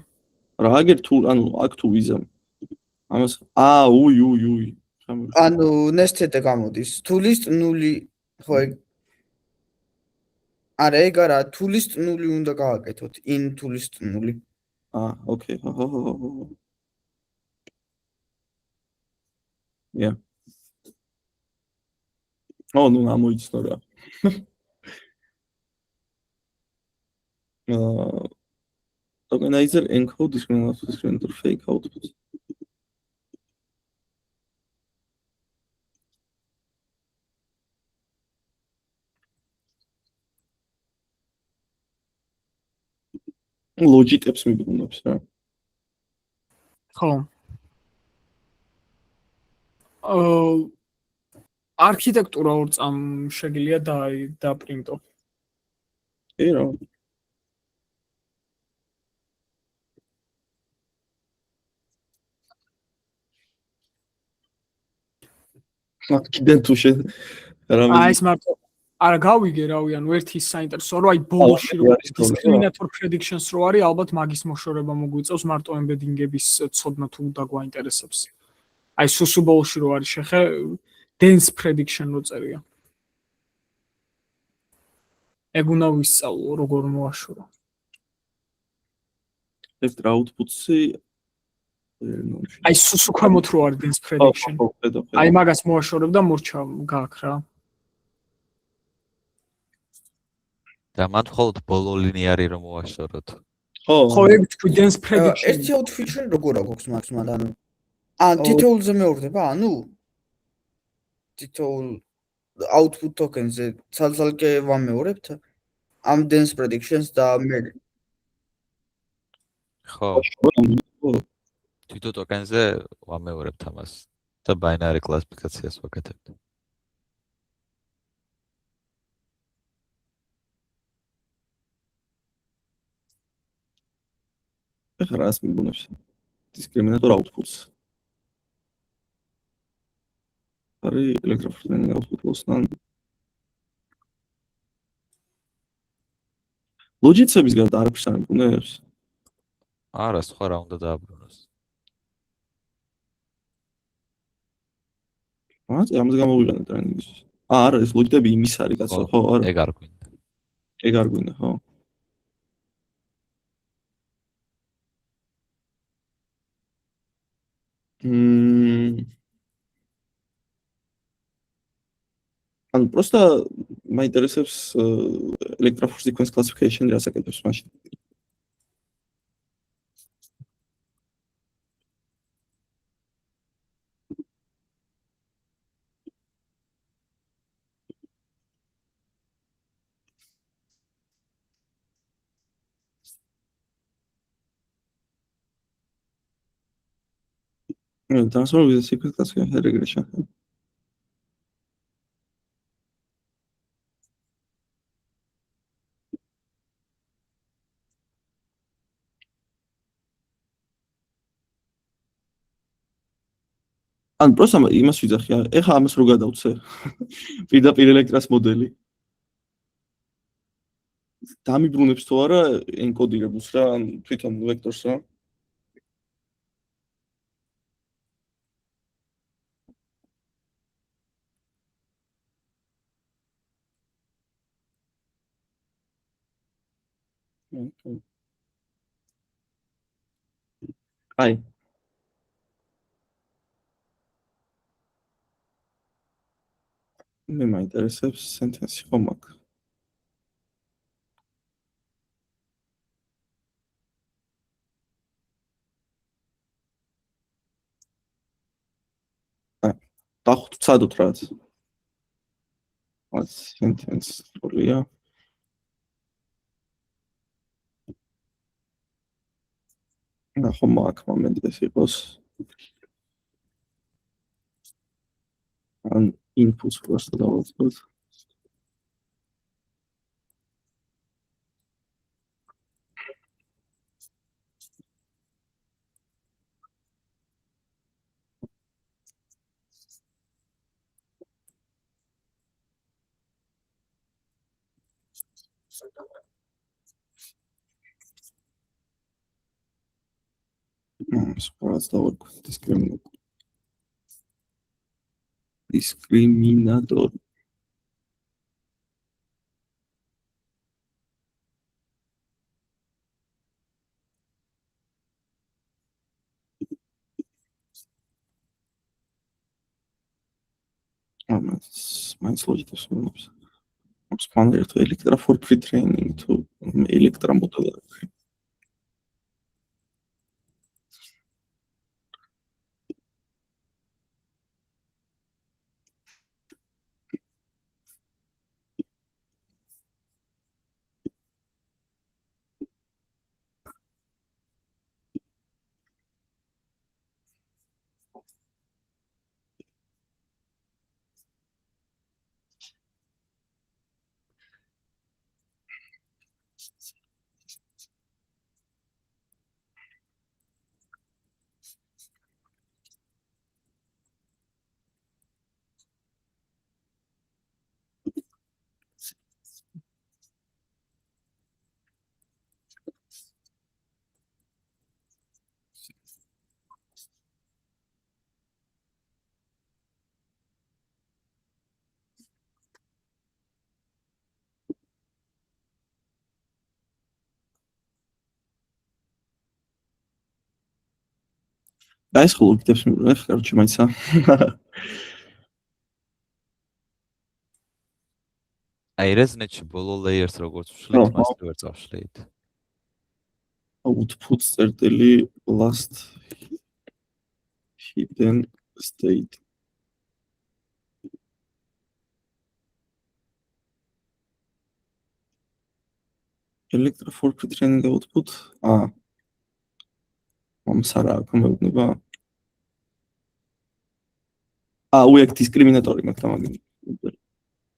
რა აგერ თუ ანუ აქ თუ ვიზა. ამას უი. ანუ nested გამოდის თულist 0 ხო ეგ არა ეგ არა თულist 0 უნდა გავაკეთოთ in თულist 0 ოკეი ხო. Yeah. ნუ ამოიცნო რა. Tokenizer encode discriminator fake output. ლოჯიტებს მიბრუნებს რა. ხო. არქიტექტურა ორ წამ შეგიძლია დაპრინტო. კი რა. კიდე თუ შენ აი ეს მარტო არა გავიგე რავი ანუ ერთი საინტერესო რომ აი ბოლოში რო discriminator predictions რო არის ალბათ მაგის მოშორება მოგვიწევს მარტო embedding-ების ცოდნა თუ დაგვაინტერესებს. აი სუსუ ბოლში რო არის შეხე dense prediction რო წერია. ეგ უნდა ვისწავლო როგორ მოაშორო. ეს output-ი აი სუსუ ქვემოთ რო არის dense prediction. აი მაგას მოაშორებ და მორჩა გააქ რა. და მათ მხოლოდ ბოლო ლინიარი რომ მოაშოროთ. ხო ეგ თქვი dense prediction. ერთი out feature როგორ აქვს მაგს მაგრამ თითოეულზე მეორდება ანუ თითოეულ output token-ზე ცალ-ცალკე ვამეორებთ ამ dense predictions და მე ხო. თითო ტოკენზე ვამეორებთ ამას და binary კლასიფიკაციას ვაკეთებთ. ეხლა რას მიგვუნებს? discriminator outputs. არის electroforting output loss-თან. ლოჯიცების გარდა არაფერს არ მეკუნეებს? არა, სხვა რა უნდა დააბრუნოს. ამას გამოვიყენე ტრენინგისთვის. არა, ეს ლოჯიტები იმის არის კაცო, ხო, არა. ეგ არ გვინდა. ეგ არ გვინდა, ხო? ანუ просто მაინტერესებს electroforce sequence classification რას აკეთებს მაშინ. Transform with a sequence classification regression. ან просто იმას ვიძახი, ეხლა ამას რო გადავცე. პირდაპირ ელექტრას მოდელი. დამიბრუნებს თუ არა ენკოდირებს რა, ან თვითონ ვექტორს რა. აი. მე მაინტერესებს სენტენსი ხომ აქ. დავხსადოთ რაც. What's sentence როლია? ხომ აქ მომენტი ეს იყოს. ან inputs просто დავაწყოთ. სპორტს დავაკვირდ discriminator. Mine's logic is expanded to electra for pre-training to electra model. და ეს ხოლმე ვიდებს მე ხარჩი მაიცა. აი ResNet-ში ბოლო layers როგორც ვშლით, მას ვერ წავშლით. Output წერტილი last hidden state. Electra for pre-training output. მომსარა აქ მეუბნება. უექ დისკრიმინატორი მაგ თამაგინი.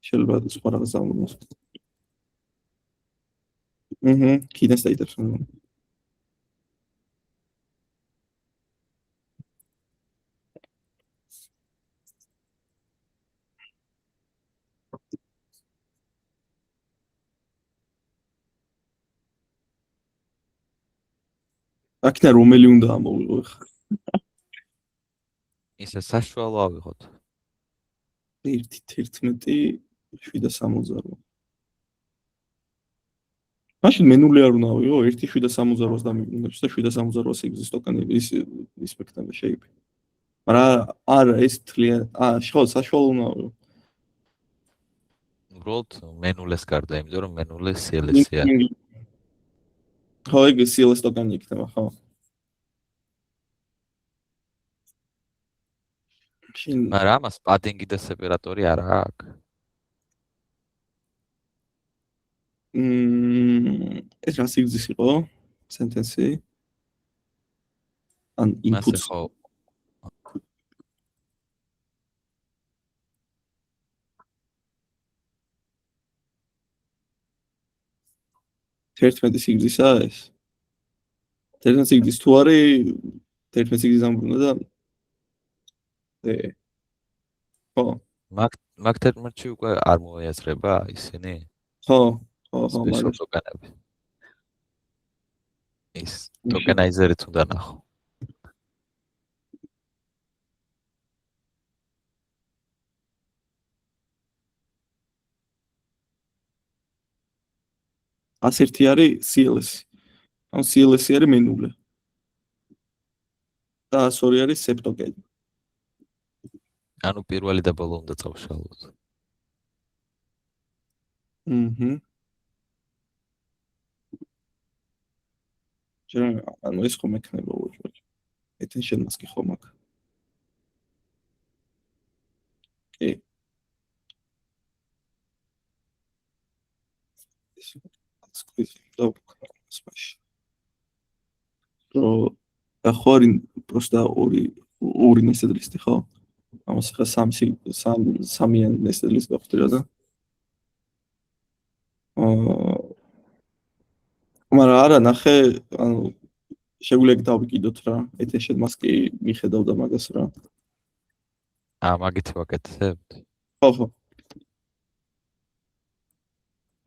შეიძლება სხვა რაღაც ამბობს. კიდე სტეიტებს. აქნა რომელი უნდა ამოვიღო ხა? ისე საშუალო ავიღოთ. 1.11 760. მაშინ მენული არ უნდა ავიღო 1.760-ს დამიგვინებს და 760-ს ეგზის ტოკენი ის მექნება შეიძლება. მაგრამ არა ეს თლიან საშუალო უნდა ავიღო. უბრალოდ მენულეს გარდა, იმიტომ რომ მენულე CLS-ია. ხო, ეგ CLS ტოკენი იქნება, ხო. მაგრამ ამას პადინგი და სეპარატორი არა აქვს. ეს რა სიგრძის იყო? სენტენსი? ან inputs? ხო. თერთმეტი სიგრძისაა ეს? თერთმეტი სიგრძის თუ არის, თერთმეტი სიგრძის ამბრუნა და ხო. მაგ თერთმეტში უკვე არ მოიაზრება ისინი? ხო, სპეციალ ტოკენები. ის ტოკენაიზერით უნდა ნახო. ასერთი არის CLS. ან CLS-ი არის მენულე. და 102 არის SEP ტოკენი. ანუ პირველი და ბოლო უნდა წავშალოთ. ანუ ეს ხომ ექნება უბრალოდ. attention mask-ი ხომ აქ. კი. ახლა просто ორი ნესტლისტი ხო? ამას ხა სამიან ნესტლისტი გახვდრა და მაგრამ არა ნახე ანუ შეგვიძლია დავიკიდოთ რა attention mask-ი მიხედავდა მაგას რა მაგით ვაკეთებთ? ხო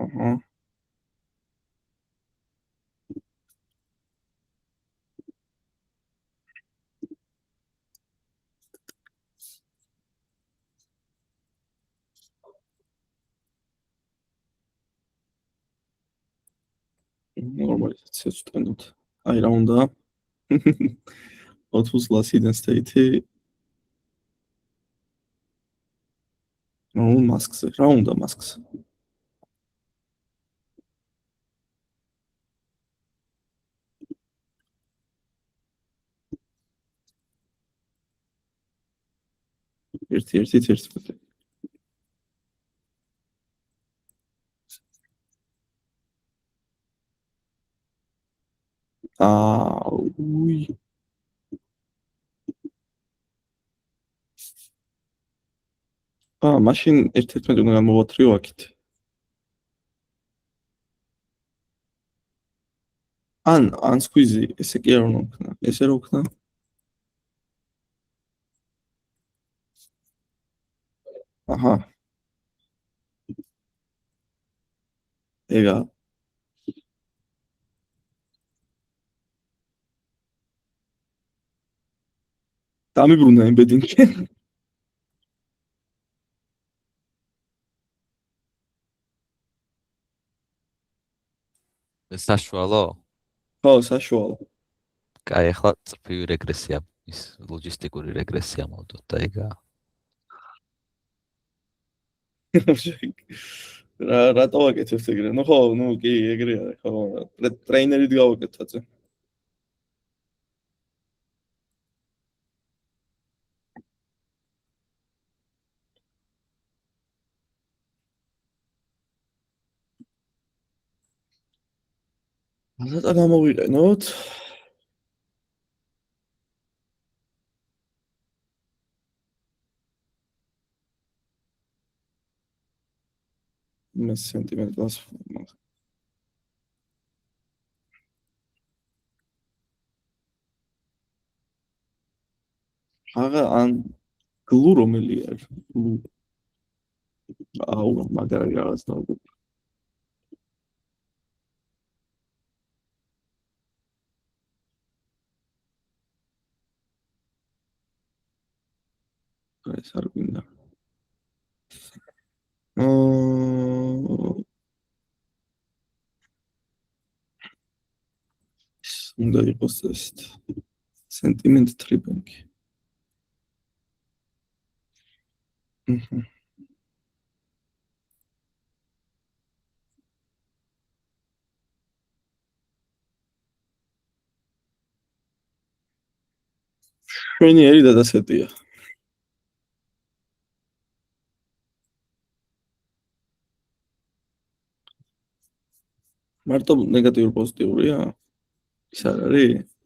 აჰა ნორმალიზაციას ვტანოთ. აი რა უნდა? output loss hidden state-ი. მასკზე. რა უნდა მასკზე? ერთი. უი მაშინ 1.11 უნდა გამოვათრიო აქეთ. ან სკვიზი ესე კი არ უნდა ვქნა. ესე რა ვქნა? აჰა. ეგა. დამიბრუნა embedding-ი. საშუალო? ხო, საშუალო. კაი, ახლა წრფივი რეგრესია, ის ლოჯისტიკური რეგრესია მოვდოთ და ეგა. რატო ვაკეთებთ ეგრე? ნუ ხო, კი, ეგრე არის, ხო. ტრეინერით გავაკეთოთ აწე. ახლა გამოვიყენოთ. მე სენტიმენტს ან გლუ რომელი არის? გლუ. მაგარი რაღაც დავგებ. ეს არ გვინდა. უნდა იყოს ეს sentiment tribank. შვენიერი დადასეტია. მარტო ნეგატიური პოზიტიურია? ის არ არის?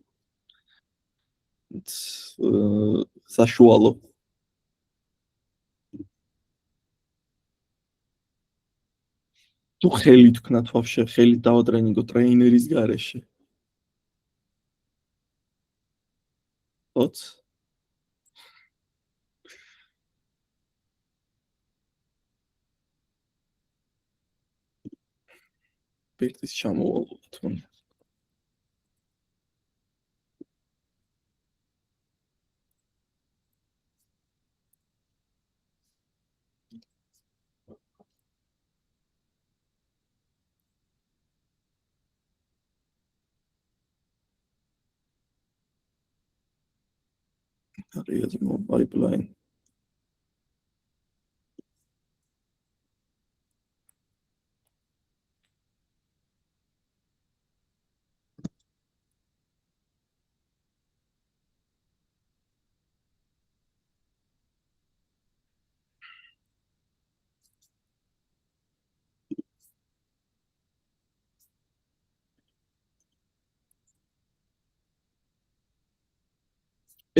საშუალო. თუ ხელით ვქნათ ვაფშე, ხელით დავატრენინგო ტრეინერის გარეშე. ოც? ბერტის ჩამოვალო თქო. არის pipeline.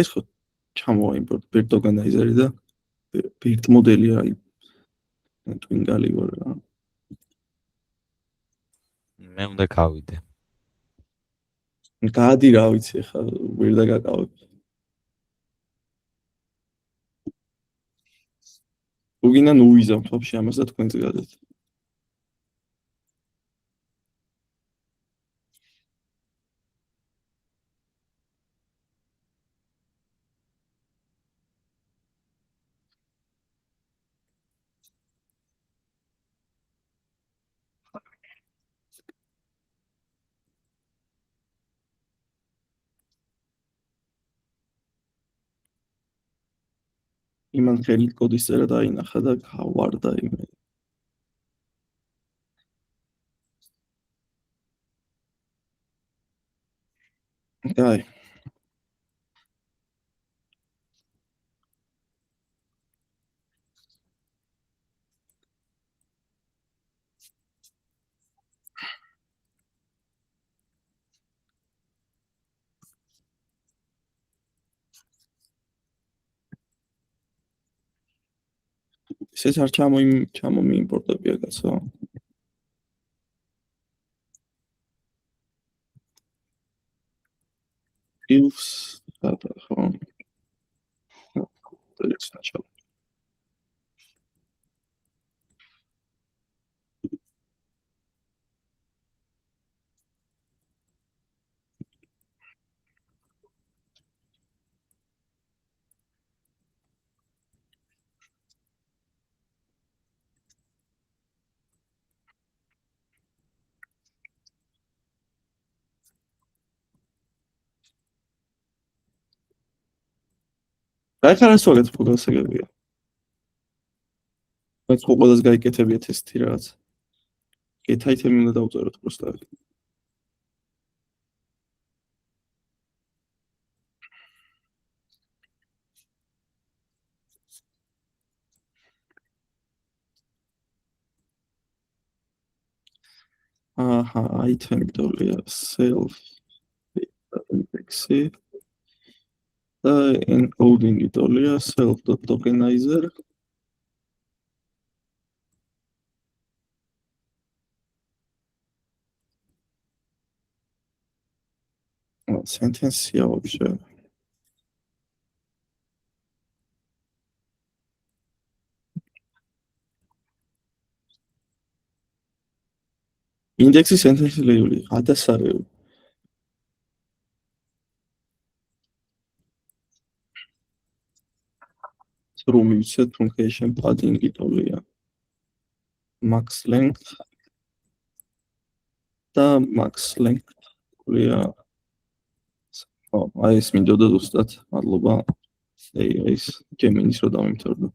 ეს ხო ჩამოვაიმპორტ BERT ორგანიზერი და BERT მოდელი აი twin-galley ვარ რა. მე უნდა გავიდე. გადი რა ვიცი ხა ვერ დაგაკავებ. უგინა ნუიზამ თopში ამას და თქვენზე გადათ. იმან ხელით კოდის წერა დაინახა და გავარდა იმე. დაი. ეს არ ჩამომიიმპორტებია კაცო. If დატა ხო. დელექსნაჩალ. რა ხარასოა ფოტოსეგებია. რაც ყოველას გაიკეთებიათ ეს თი რაღაც. get item უნდა დავწეროთ პროსტა. აჰა, item დოლია self index-ი და encoding-ი დოლია self.tokenizer. Sentence-ია вообще. Index-ი sentence label-ი გადასარევი. რომ მივიცეთ რომ ქეშენ padding იტოლია max length და max length იტოლია აი ეს მინდოდა ზუსტად მადლობა ეს გემინის რო დამთავრდა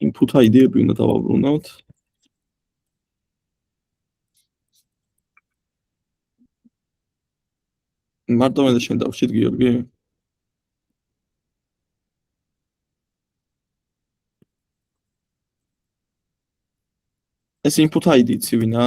input ID-ები უნდა დავაბრუნოთ მარტო მე და შენ დავშით გიორგი ეს input ID ცივინა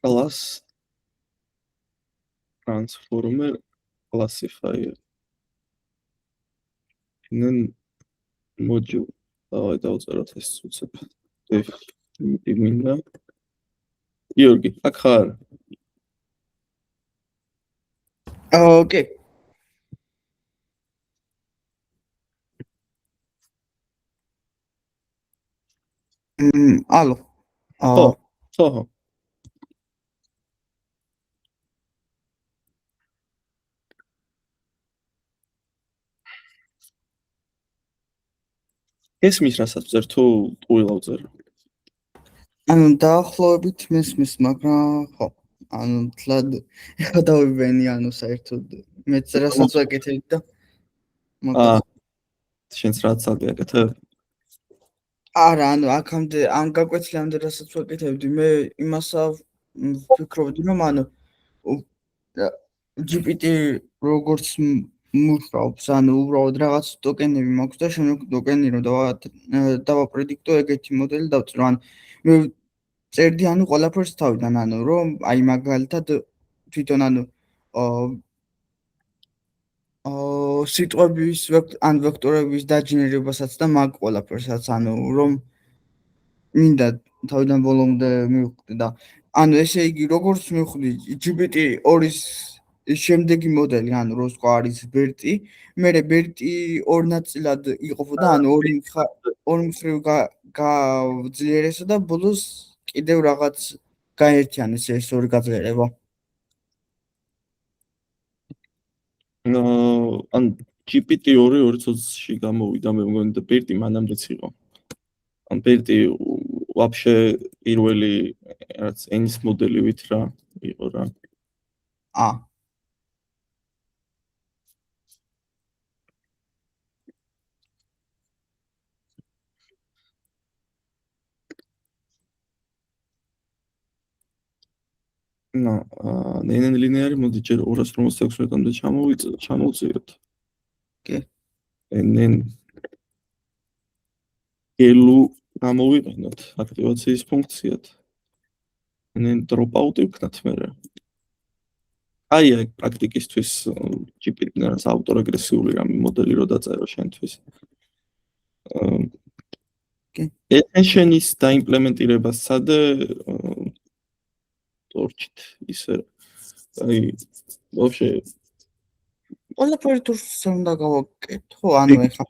class transformer classifier then module დავწეროთ ეს უცებ def მინდა გიორგი აქ ხარ ოკეი ალო ხო ესმის რასაც ვწერ თუ ტყუილავ ვწერ ანუ დაახლოებით მესმის მაგრამ ხო ანუ თლად ეხა დავიბენი ანუ საერთოდ მეც რასაც ვაკეთებ და აა შენც რაც აკეთებ არა ანუ აქამდე ამ გაკვეთილამდე რასაც ვაკეთებდი მე იმასა ვფიქრობდი რომ ანუ GPT როგორც მუშაობს ანუ უბრალოდ რაღაც ტოკენები მაქვს და შემდეგ ტოკენი რომ დავაპრედიქტო ეგეთი მოდელი დავწერო ანუ მე წერდი ანუ ყველაფერს თავიდან ანუ რომ აი მაგალითად თვითონ ანუ სიტყვების ან ვექტორების დაჯენერებასაც და მაგ ყველაფერსაც ანუ რომ მინდა თავიდან ბოლომდე მივხვდი და ანუ ესე იგი როგორც მივხვდი GPT-2-ის შემდეგი მოდელი ანუ რო სხვა არის BERT-ი მე BERT-ი ორ ნაწილად იყოფოდა ანუ ორი მხრივ გაძლიერესა და ბოლოს კიდევ რაღაც გაერთიანეს ეს ორი გაძლიერება ან GPT-2 2020-ში გამოვიდა მე მგონი და BERT-ი მანამდეც იყო ან BERT-ი вообще პირველი რაც ენის მოდელივით რა იყო რა ნენენ ლინეარი მოდი ჯერ 256-მდე ჩამოვწიოთ. კი. ნენ ელუ გამოვიყენოთ აქტივაციის ფუნქციად. ნენ დროპაუტი ვქნათ მერე. აი პრაქტიკისთვის GPT-ს ავტორეგრესიული რამე მოდელი რო დაწერო შენთვის. კი. ეშენის დაიმპლემენტირება სადე torch-ით ისე აი вообще ყველაფერი თურქეთს უნდა გავაკეთო ანუ ეხა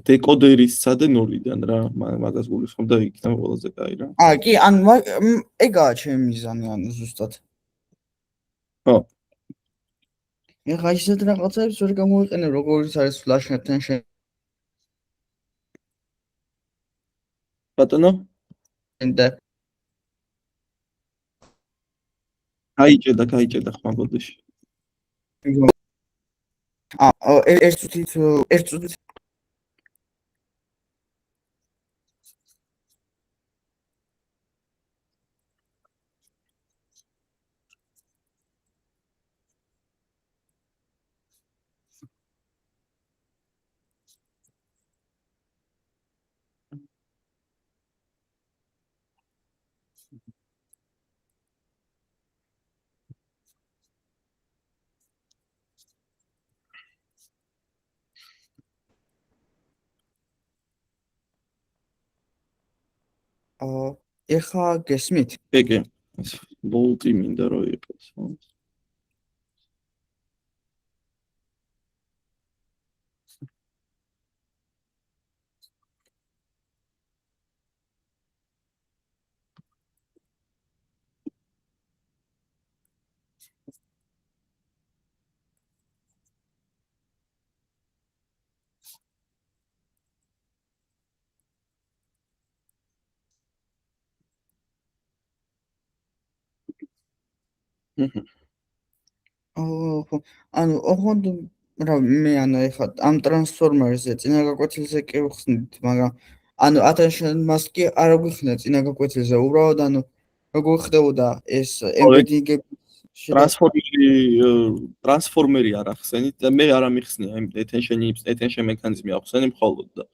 დეკოდერის სადე 0-დან რა მაგას გულისხმობ და იქნება ყველაზე კაი რა კი ანუ ეგაა ჩემი მიზანი ანუ ზუსტად ხო ეხა ისეთ რაღაცებს ვერ გამოვიყენებ როგორც არის flash attention ბატონო და გაიჭედა ხმა ბოდიში ერთ წუთით ეხა გესმით? კი. ეს ვოლტი მინდა რომ იყოს. ხო, ანუ ოღონდ რა მე ეხა ამ ტრანსფორმერზე წინა გაკვეთილზე კი ვხსნით, მაგრამ attention mask-ი არ გვიხსნა წინა გაკვეთილზე, უბრალოდ როგორ ხდებოდა ეს embedding-ები ტრანსფორმერი არ ახსენით და მე არ ამიხსნია იმ attention mechanism-ი ახსენი მხოლოდ და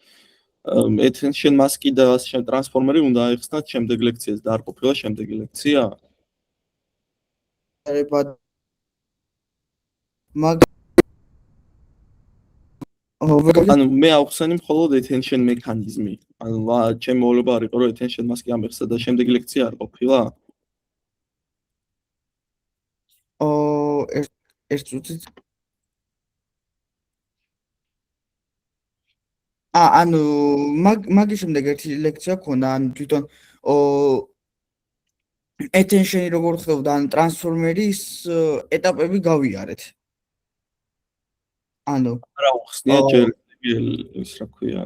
attention mask-ი და ტრანსფორმერი უნდა აიხსნათ შემდეგ ლექციაზე და არ ყოფილა შემდეგი ლექცია? ანუ მე ავხსენი მხოლოდ attention mechanism-ი. ანუ ჩემი მოლება არ იყო რომ attention mask-ი ამიხსნა და შემდეგი ლექცია არ ყოფილა? ერთ წუთით. ანუ მაგის შემდეგ ერთი ლექცია ქონდა, ანუ თვითონ attention-ი როგორ ხდებოდა, ან ტრანსფორმერის ეტაპები გავიარეთ. ანუ რა უხსნია ჯერ ის რა ქვია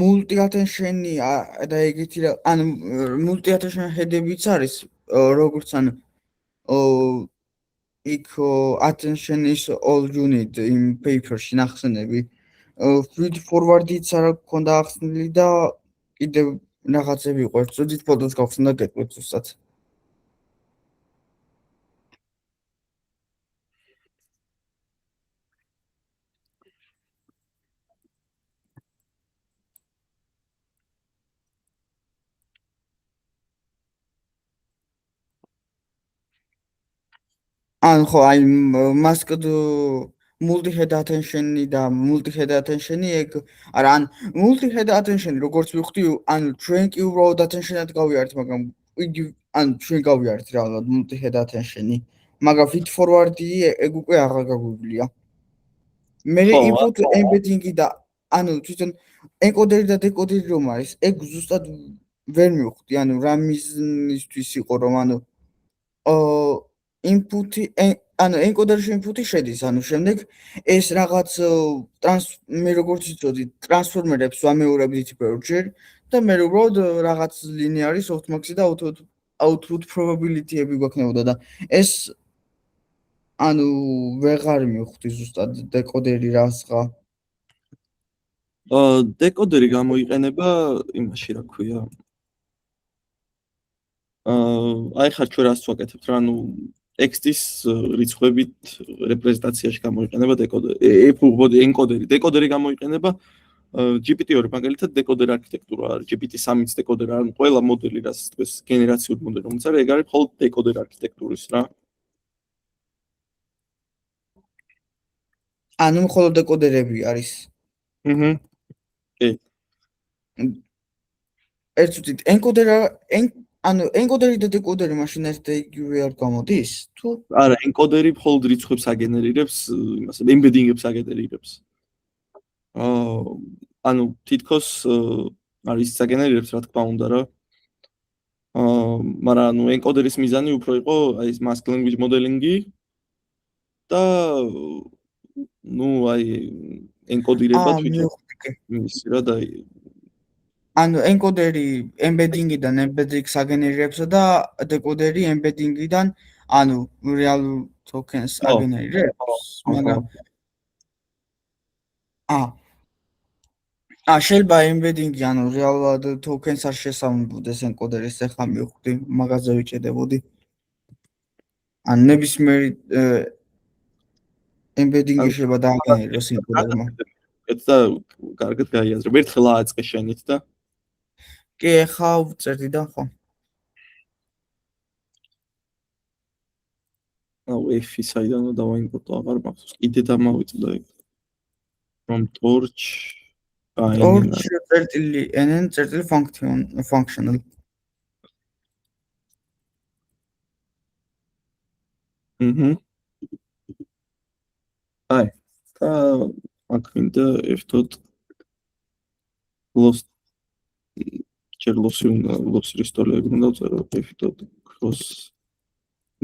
multi attention-ი და ეგეთი რა, ანუ multi attention head-ებიც არის, როგორც ანუ იქ attention is all you need in paper-ში ნახსენები. feed forward-იც არ გქონდა ახსნილი და კიდევ რაღაცები იყო, ერთ წუთით ფოტოს გავხსნა და გეტყვით ზუსტად. ან ხო აი masked multi-head attention-ი და multi-head attention-ი ეგ არა ან multi-head attention-ი როგორც ვიხდი ან ჩვენ კი უბრალოდ attention-ად გავიარეთ მაგრამ იგი ან ჩვენ გავიარეთ რა multi-head attention-ი მაგრამ feed forward-ი ეგ უკვე აღარ გაგვივლია მე input embedding-ი და ანუ თვითონ encoder-ი და decoder-ი რომ არის ეგ ზუსტად ვერ მივხვდი ანუ რა მიზნისთვის იყო რომ ანუ input-ი ანუ encoder-ში input-ი შედის ანუ შემდეგ ეს რაღაც მე როგორც ვიცოდი ტრანსფორმერებს ვამეორებდით ბევრჯერ და მე უბრალოდ რაღაც ლინიარი softmax-ი და output probability-ები გვექნებოდა და ეს ანუ ვეღარ მივხვდი ზუსტად decoder-ი რასღა decoder-ი გამოიყენება იმაში რა ქვია აი ხარ ჩვენ რას ვაკეთებთ რა ანუ ტექსტის რიცხვებით რეპრეზენტაციაში გამოიყენება encoder-ი. Decoder-ი გამოიყენება GPT-2 მაგალითად decoder არქიტექტურა არის. GPT-3-იც decoder არის. ყველა მოდელი რაც დღეს გენერაციული მოდელი რომელიც არის, ეგ არის მხოლოდ decoder არქიტექტურის რა. ანუ მხოლოდ decoder-ები არის. კი. ერთ წუთით ანუ encoder-ი და decoder-ი მაშინ ერთად იგივე არ გამოდის? თუ არა, encoder-ი მხოლოდ რიცხვებს აგენერირებს, იმას embedding-ებს აგენერირებს. ანუ თითქოს არის აგენერირებს რა თქმა უნდა რა. მაგრამ ანუ encoder-ის მიზანი უფრო იყო აი ეს mask language modeling-ი და ნუ აი encoder-ება თვითონ ის რა და ანუ encoder-ი embedding-იდან embedding-ს აგენერირებსა და decoder-ი embedding-იდან ანუ real tokens აგენერირებს მაგრამ შეიძლება embedding-ი ანუ real tokens არ შესამბუდეს encoder-ის ახლა მივხვდი მაგაზე ვიჭედებოდი ან ნებისმიერი embedding-ი შეიძლება დააგენეროს encoder-მა და კარგად გაიაზრებ ერთხელ ააწყე შენით და კი ახლა ვწერდი და ხო აუ F-ი საიდან დავაიმპორტო აღარ მახსოვს კიდე დამავიწდა ეგ from torch torch წერტილი nn წერტილი functional აი და აქ მინდა ერთოდ lost ჩერლოსი უნდა lost restore-ები უნდა ვწერო ერთოდ cross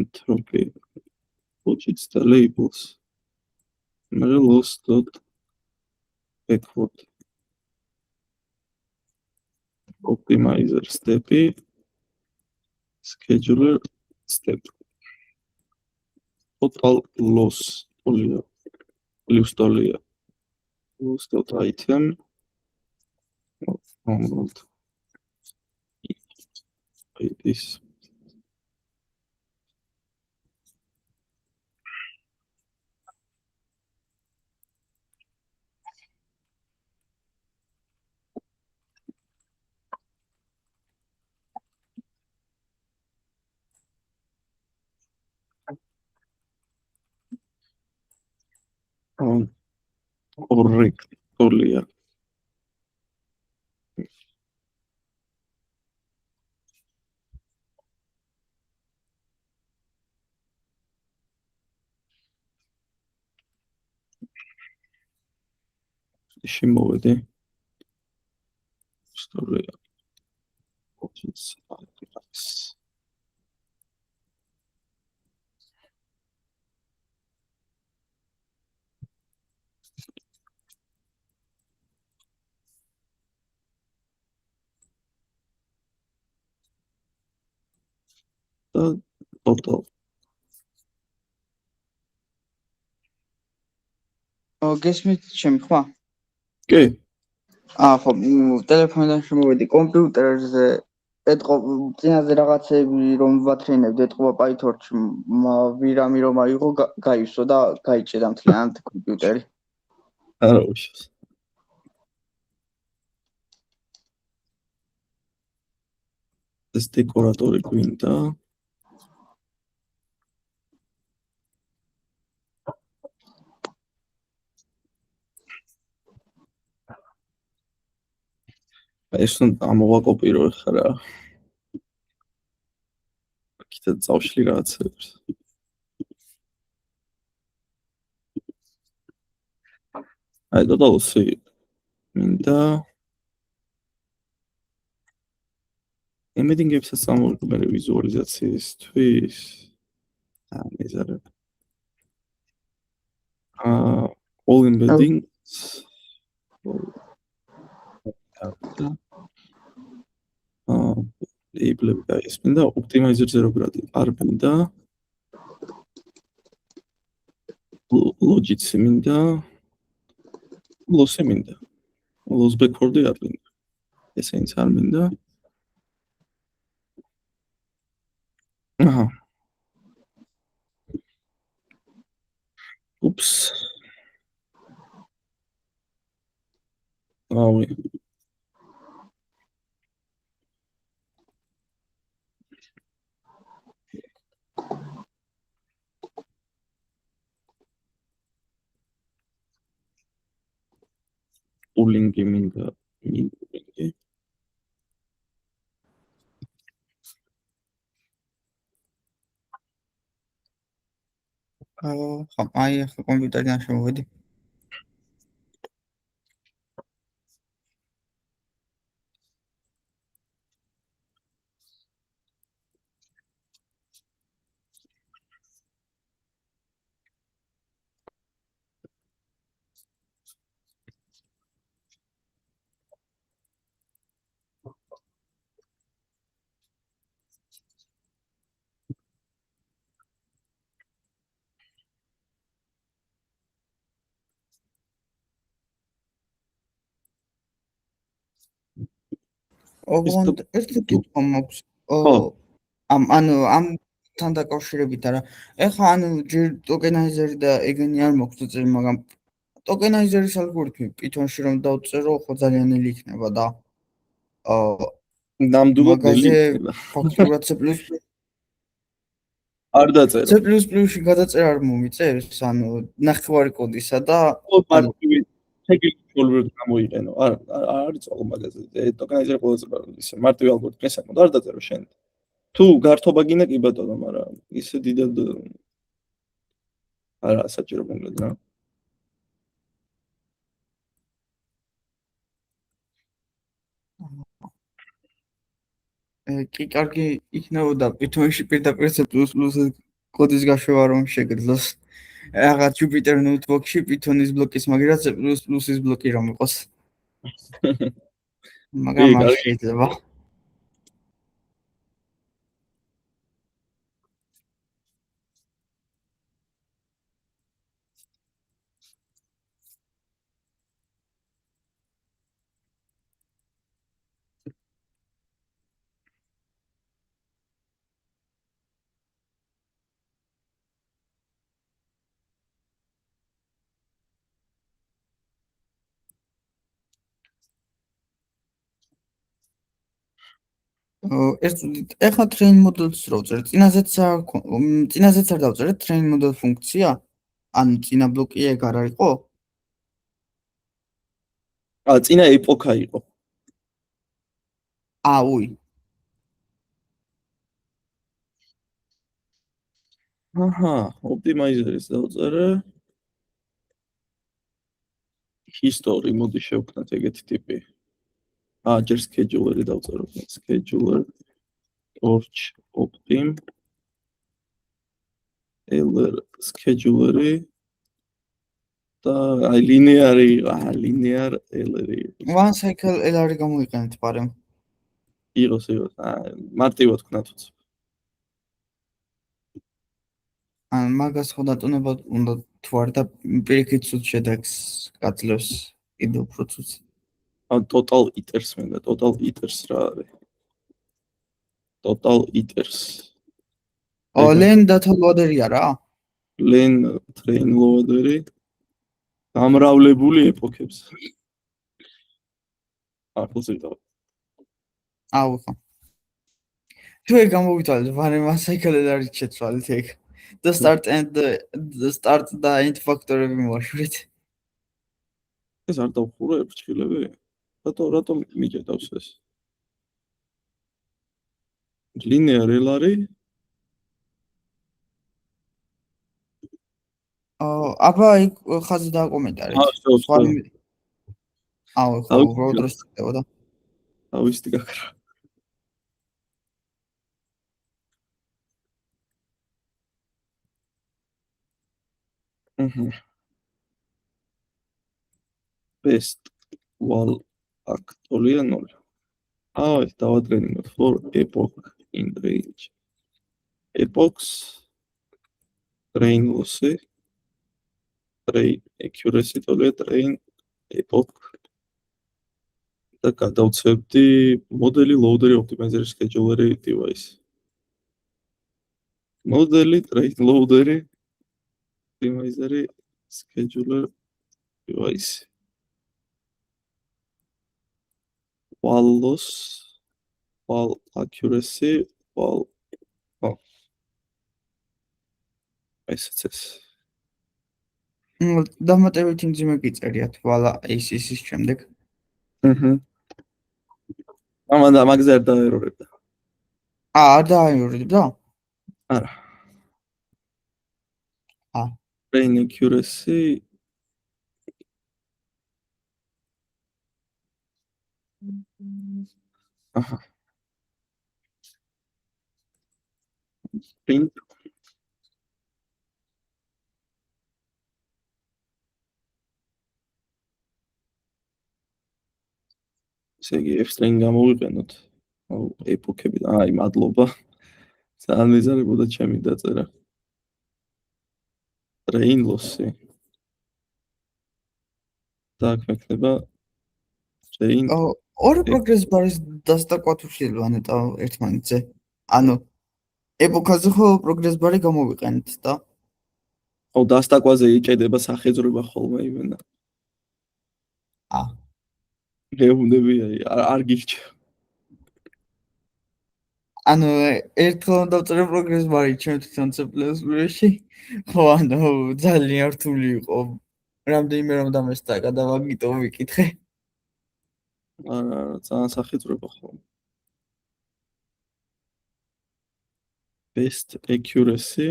entropy widgets და labels მე lost.backward optimizer step-ი scheduler step total loss olio Liustolia. Item. This. Correct. Olia. შემოვედი. Storia. Widgets. Total. გესმით ჩემი ხმა? კი. ხო, ტელეფონიდან შემოვედი კომპიუტერზე ეთყო წინაზე რაღაცები რომ ვათრენებდი ეთყობა PyTorch ვირამი რომ აიღო გაივსო და გაიჭედა მთლიანად კომპიუტერი. არა უშავს. ეს დეკორატორი გვინდა. ეს ამოვაკოპირო ხა რა. კიდე წავშლი რაღაცებს. აი დოდალოსი მინდა ემედინგებსაც ამოვიყურე ვიზუალიზაციისთვის. მეზარე. All embeddings. label-ები ეს მინდა optimizer 0 grad არ მინდა. Logits მინდა. Loss მინდა. Loss backward-ი არ მინდა. ესეც არ მინდა. აჰა. Ups. აუი. Pooling-ი მინდა. ხო, აი ახლა კომპიუტერიდან შემოვედი. ოღონდ ერთი კითხვა მაქვს. ამთან დაკავშირებით არა. ეხლა ჯერ ტოკენაიზერი და ეგენი არ მაქვს უწევი, მაგრამ ტოკენაიზერის ალგორითმი Python-ში რომ დავწერო, ხო ძალიანელი იქნება და ნამდვილად მაგაზე ფაქტურად C++ არ დაწერო. C++-ში გადაწერა არ მომიწევს, ნახევარი კოდისა და შეგიძლიათ გამოიყენო. არ არის წყობა მაგაზე. ტოკენიზება ყველაზე ისე მარტივი ალგორითმი საკმაოდ არ დაწერო შენ. თუ გართობა გინდა კი ბატონო, მაგრამ ისე დიდად არა საჭირო მომლედ რა. კი, კარგი იქნებოდა Python-ში პირდაპირ C++ კოდის გაშვება რომ შეგძლოს. რაღაც Jupyter Notebook-ში Python-ის ბლოკის მაგერა C++-ის ბლოკი რომ იყოს. მაგრამ არ შეიძლება. ეხლა train model-ს რო ვწერთ, წინაზეც არ დავწერეთ train model ფუნქცია? ან წინა ბლოკი ეგ არ არისო? წინა ეპოქა იყო. უი. აჰა, optimizer-ის დავწერე. history მოდი შევქმნათ ეგეთი ტიპი. ჯერ scheduler-ი დავწერო. scheduler torch optim lr scheduler-ი და აი linear lr-ი. one cycle lr-ი გამოიყენეთ პარემ. იყოს. მარტივად ვქნათ უცებ. ან მაგას ხო დატონება უნდა თუ არ და პირიქით ცუდ შედეგს გაძლევს კიდევ უფრო ცუდს. total iter's მინდა, total iter's რა არის? total iter's. len data loader-ია რა? len train loader-ი გამრავლებული ეპოქებს. ხო. ხო. თუ ეგ გამოვიტვალეთ, ვარემ cycle lr-ით შეცვალეთ ეგ. The start and the end factor-ები მოვაშორეთ. ეს არ დავხურე ფრჩხილები? რატომ მიჭედავს ეს? linear lr-ი? აბა იქ ხაზი დააკომენტარეთ. ხო, რო დროს ხდებოდა. ავისტი გაქრა. best wall actually 0. ეს დავადრენინოთ for epoch in range. epochs train loss-ი train accuracy თოლე train epoch და გადავცემდი მოდელი loader-ი optimizer scheduler-ი device. მოდელი train loader-ი optimizer-ი scheduler device. wall loss, wall accuracy, wall ეს. დამატებით იმძიმე გიწერიათ ვალა ACC-ის შემდეგ. ამან მაგაზე არ დაერორებდა. არ დაერორებდა? არა. train accuracy print სეგი F-string გამოვიყენოთ. ეპოქები. მადლობა. ძალიან მეზარებოდა ჩემი დაწერა. train loss-ი. так მექნება train. ორი progress bar-ის დასტაკვა თუ შეიძლება ნეტა ერთმანეთზე. ანუ ეპოქაზე ხო progress bar-ი გამოვიყენეთ და დასტაკვაზე იჭედება სახელწოდება ხოლმე იმენა. გეუბნები არ გიჩვენე. ანუ ერთხელ დავწერე progress bar-ი ჩემ თვითონ C++-ში. ხო, ანუ ძალიან რთული იყო რამდენიმე რომ დამესტა გადავაგიტო ვიკითხე. არა, ძალიან სახიძვრება ხოლმე. Best accuracy,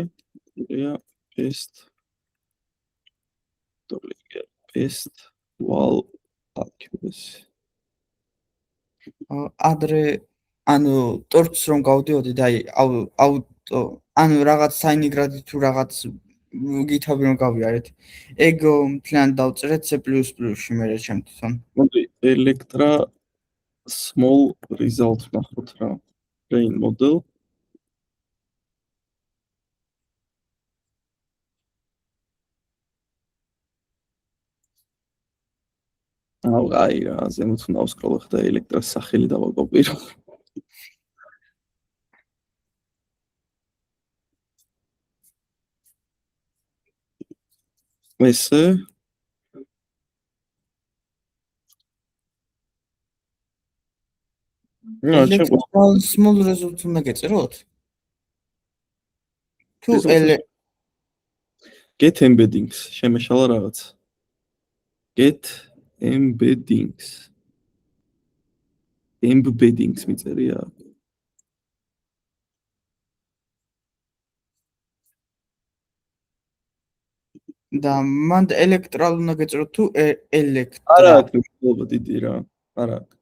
best wall accuracy. ადრე ანუ ტორტს რომ გავდიოდი და აუტო ანუ რაღაც საინიგრადი თუ რაღაც გითაბი რომ გავიარეთ. ეგ მთლიანად დავწერეთ C++-ში მე ჩემ თვითონ. მოდი Electra small result ნახოთ რა. Train model. აი რა, ზემოთ უნდა ვსკროლო ხდა Electra-ს სახელი დავაკოპირო. ესე small result უნდა გეწეროთ? თუ get embeddings შემეშალა რაღაც. Get embeddings მიწერია. და მან ელექტრალ უნდა გეწეროთ თუ ელექტრა? არა აქვს მნიშვნელობა დიდი რა. არა აქვს.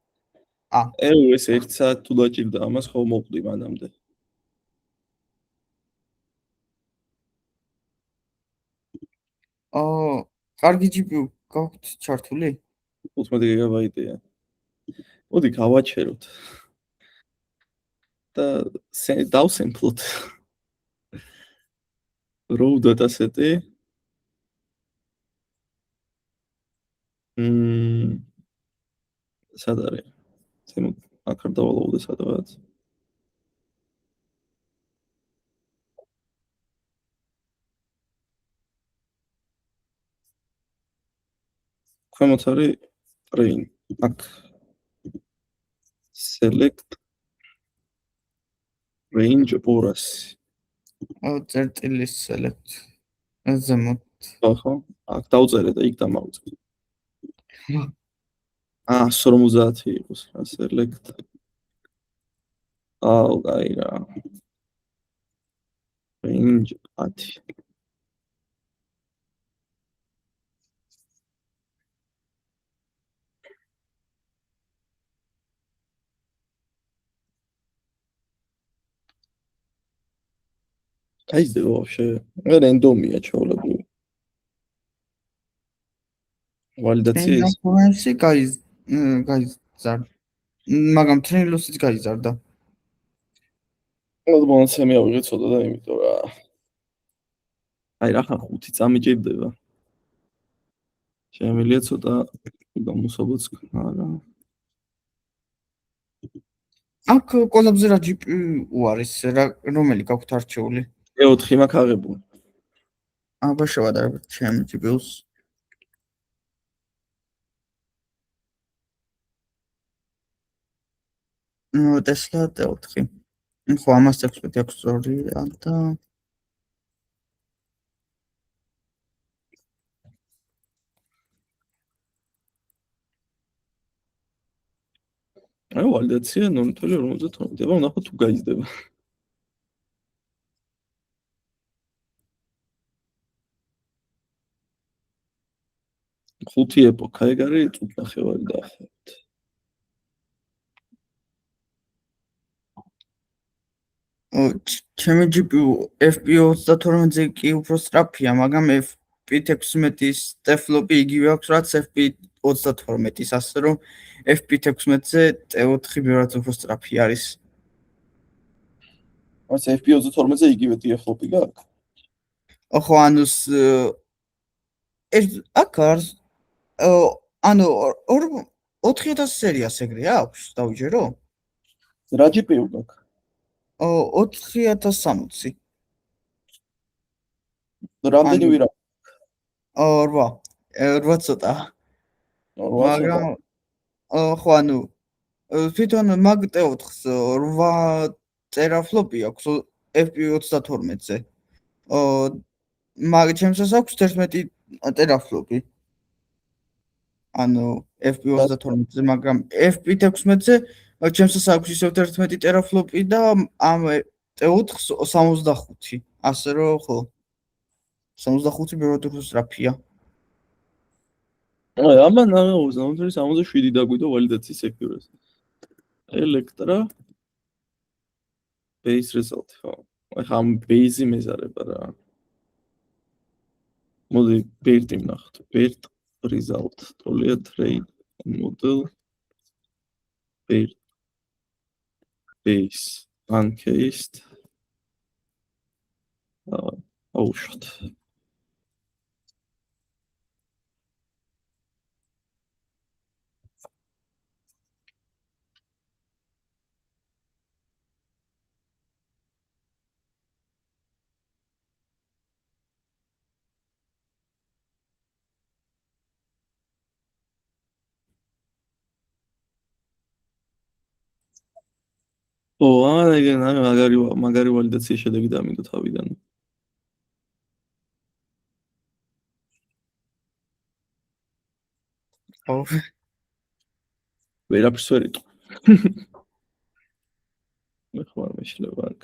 ეს 1 საათი თუ დაჭირდა ამას ხო მოვყვდი მანამდე. კარგი GPU გაქვთ ჩართული? 15 გიგაბაიტია. მოდი გავაჩეროთ. და დავსემპლოთ. raw dataset-ი. სად არის? ზემოთ აქ არ დავალავდე სადღაც. ქვემოთ არის train. აქ select range 200. წერტილის select. ზემოთ. ხო, აქ დავწერე და იქ დამავწე. 50 იყოს რა select. აი რა. range 10. გაიზრდა вообще. მე რენდომია ჩაოლებული. ვალიდაციის ინფორმაცია გაიზარდა. მაგრამ ტრენლოსიც გაიზარდა. ალბათ მე ავიღე ცოტა და იმიტომ რა. აი რა ხან 5 წამი ჭირდება. შემიძლია ცოტა გამოსაბოც არა. აქ კოლაბზე რა GPU არის, რომელი გაქვთ არჩეული? E4 მაქვს აღებული. აბა შევადარებ ჩემ GPU-ს. Tesla T4. ხო, ამას 16 აქვს სწორი და აი ვალიდაცია 0.58. აბა ნახო თუ გაიზრდება. ხუთი ეპოქა ეგ არის წუთნახევარი დაახლოებით. ჩემი GPU FP32-ზე კი უფრო სწრაფია, მაგრამ FP16-ის Teflop იგივე აქვს, რაც FP32-ის, ასე რომ FP16-ზე T4 ბევრად უფრო სწრაფი არის. მას FP32-ზე იგივე Teflop-ი გაქვს? ხო, ანუ აქ არის ანუ 4000 სერიას ეგრე აქვს, დავიჯერო? რა GPU გაქვს? 4060. რამდენი ვირა? 8 ცოტა. მაგრამ ხო, ანუ თვითონ მაგ T4-ს 8 ტერაფლოპი აქვს FP32-ზე. მაგ ჩემსაც აქვს 11 ტერაფლოპი. ანუ FP32-ზე, მაგრამ FP16-ზე ჩემსაც აქვს ისევ 11 ტერაფლოპი და ამ T4 65. ასე რომ ხო 65 ბევრად სწრაფია. აი, ამან 67 დაგვიდო ვალიდაციის accuracy. ელექტრა base result. აი, ამ base-ი მეზარება რა. მოდი BERT-ი ვნახოთ. BERT result. ტოლია trade model BERT base uncased. აუშვათ. მაგარი ვალიდაციის შედეგი დამინდო თავიდან. ხო. ვერაფერს ვერ იტყვი. მე ხوار მეშლება აქ.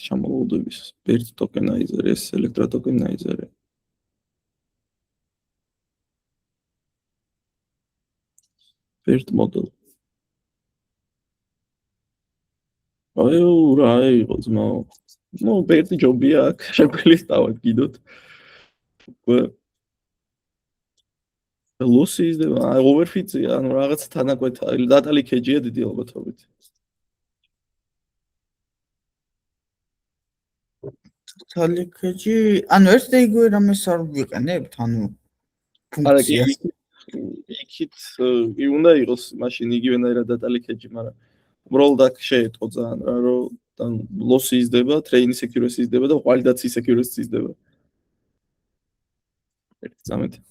ჩამოვუდების BERT tokenizer, ეს ელექტრა tokenizer. BERT model. აი, რა იყო ძმაო. ნუ BERT ჯობია აქ, შეგვიძლია დავად კიდოთ. უკვე ლოსი იზრდება, აი overfit-ია, ანუ რაღაც თანაკვეთა, data leakage-ია დიდი ალბათობით. თალიქეჯი, ანუ ერთ და იგივე რამეს არ ვიყენებთ, ანუ ფუნქციას. იქით უნდა იყოს მაშინ იგივენაირად data leakage, მაგრამ უბრალოდ აქ შეეტყო ძალიან რა, რომ ლოსი იზრდება, training accuracy იზრდება და ვალიდაციის accuracy იზრდება. 1.13.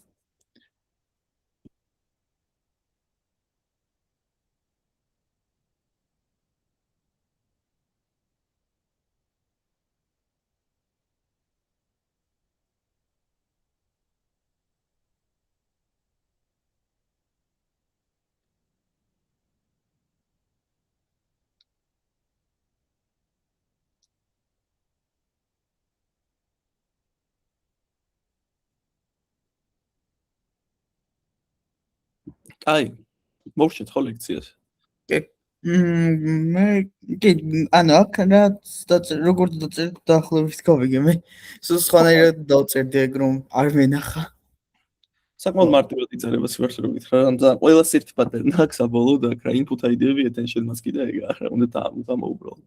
აი, მოვშეთ ხო ლექციას? მე ანუ აქ როგორც დაწერთ დაახლოებით გავიგე მე. სულ სხვანაირად დავწერდი ეგ რომ არ მენახა. საკმაოდ მარტივად იწერება სიվარსრობით რა, ან ძალიან ყველა სირთი პატერნი აქვს საბოლოოდ აქ რა input ID-ები attention mask-ი და ეგ არა, უნდა დამოუბრალო.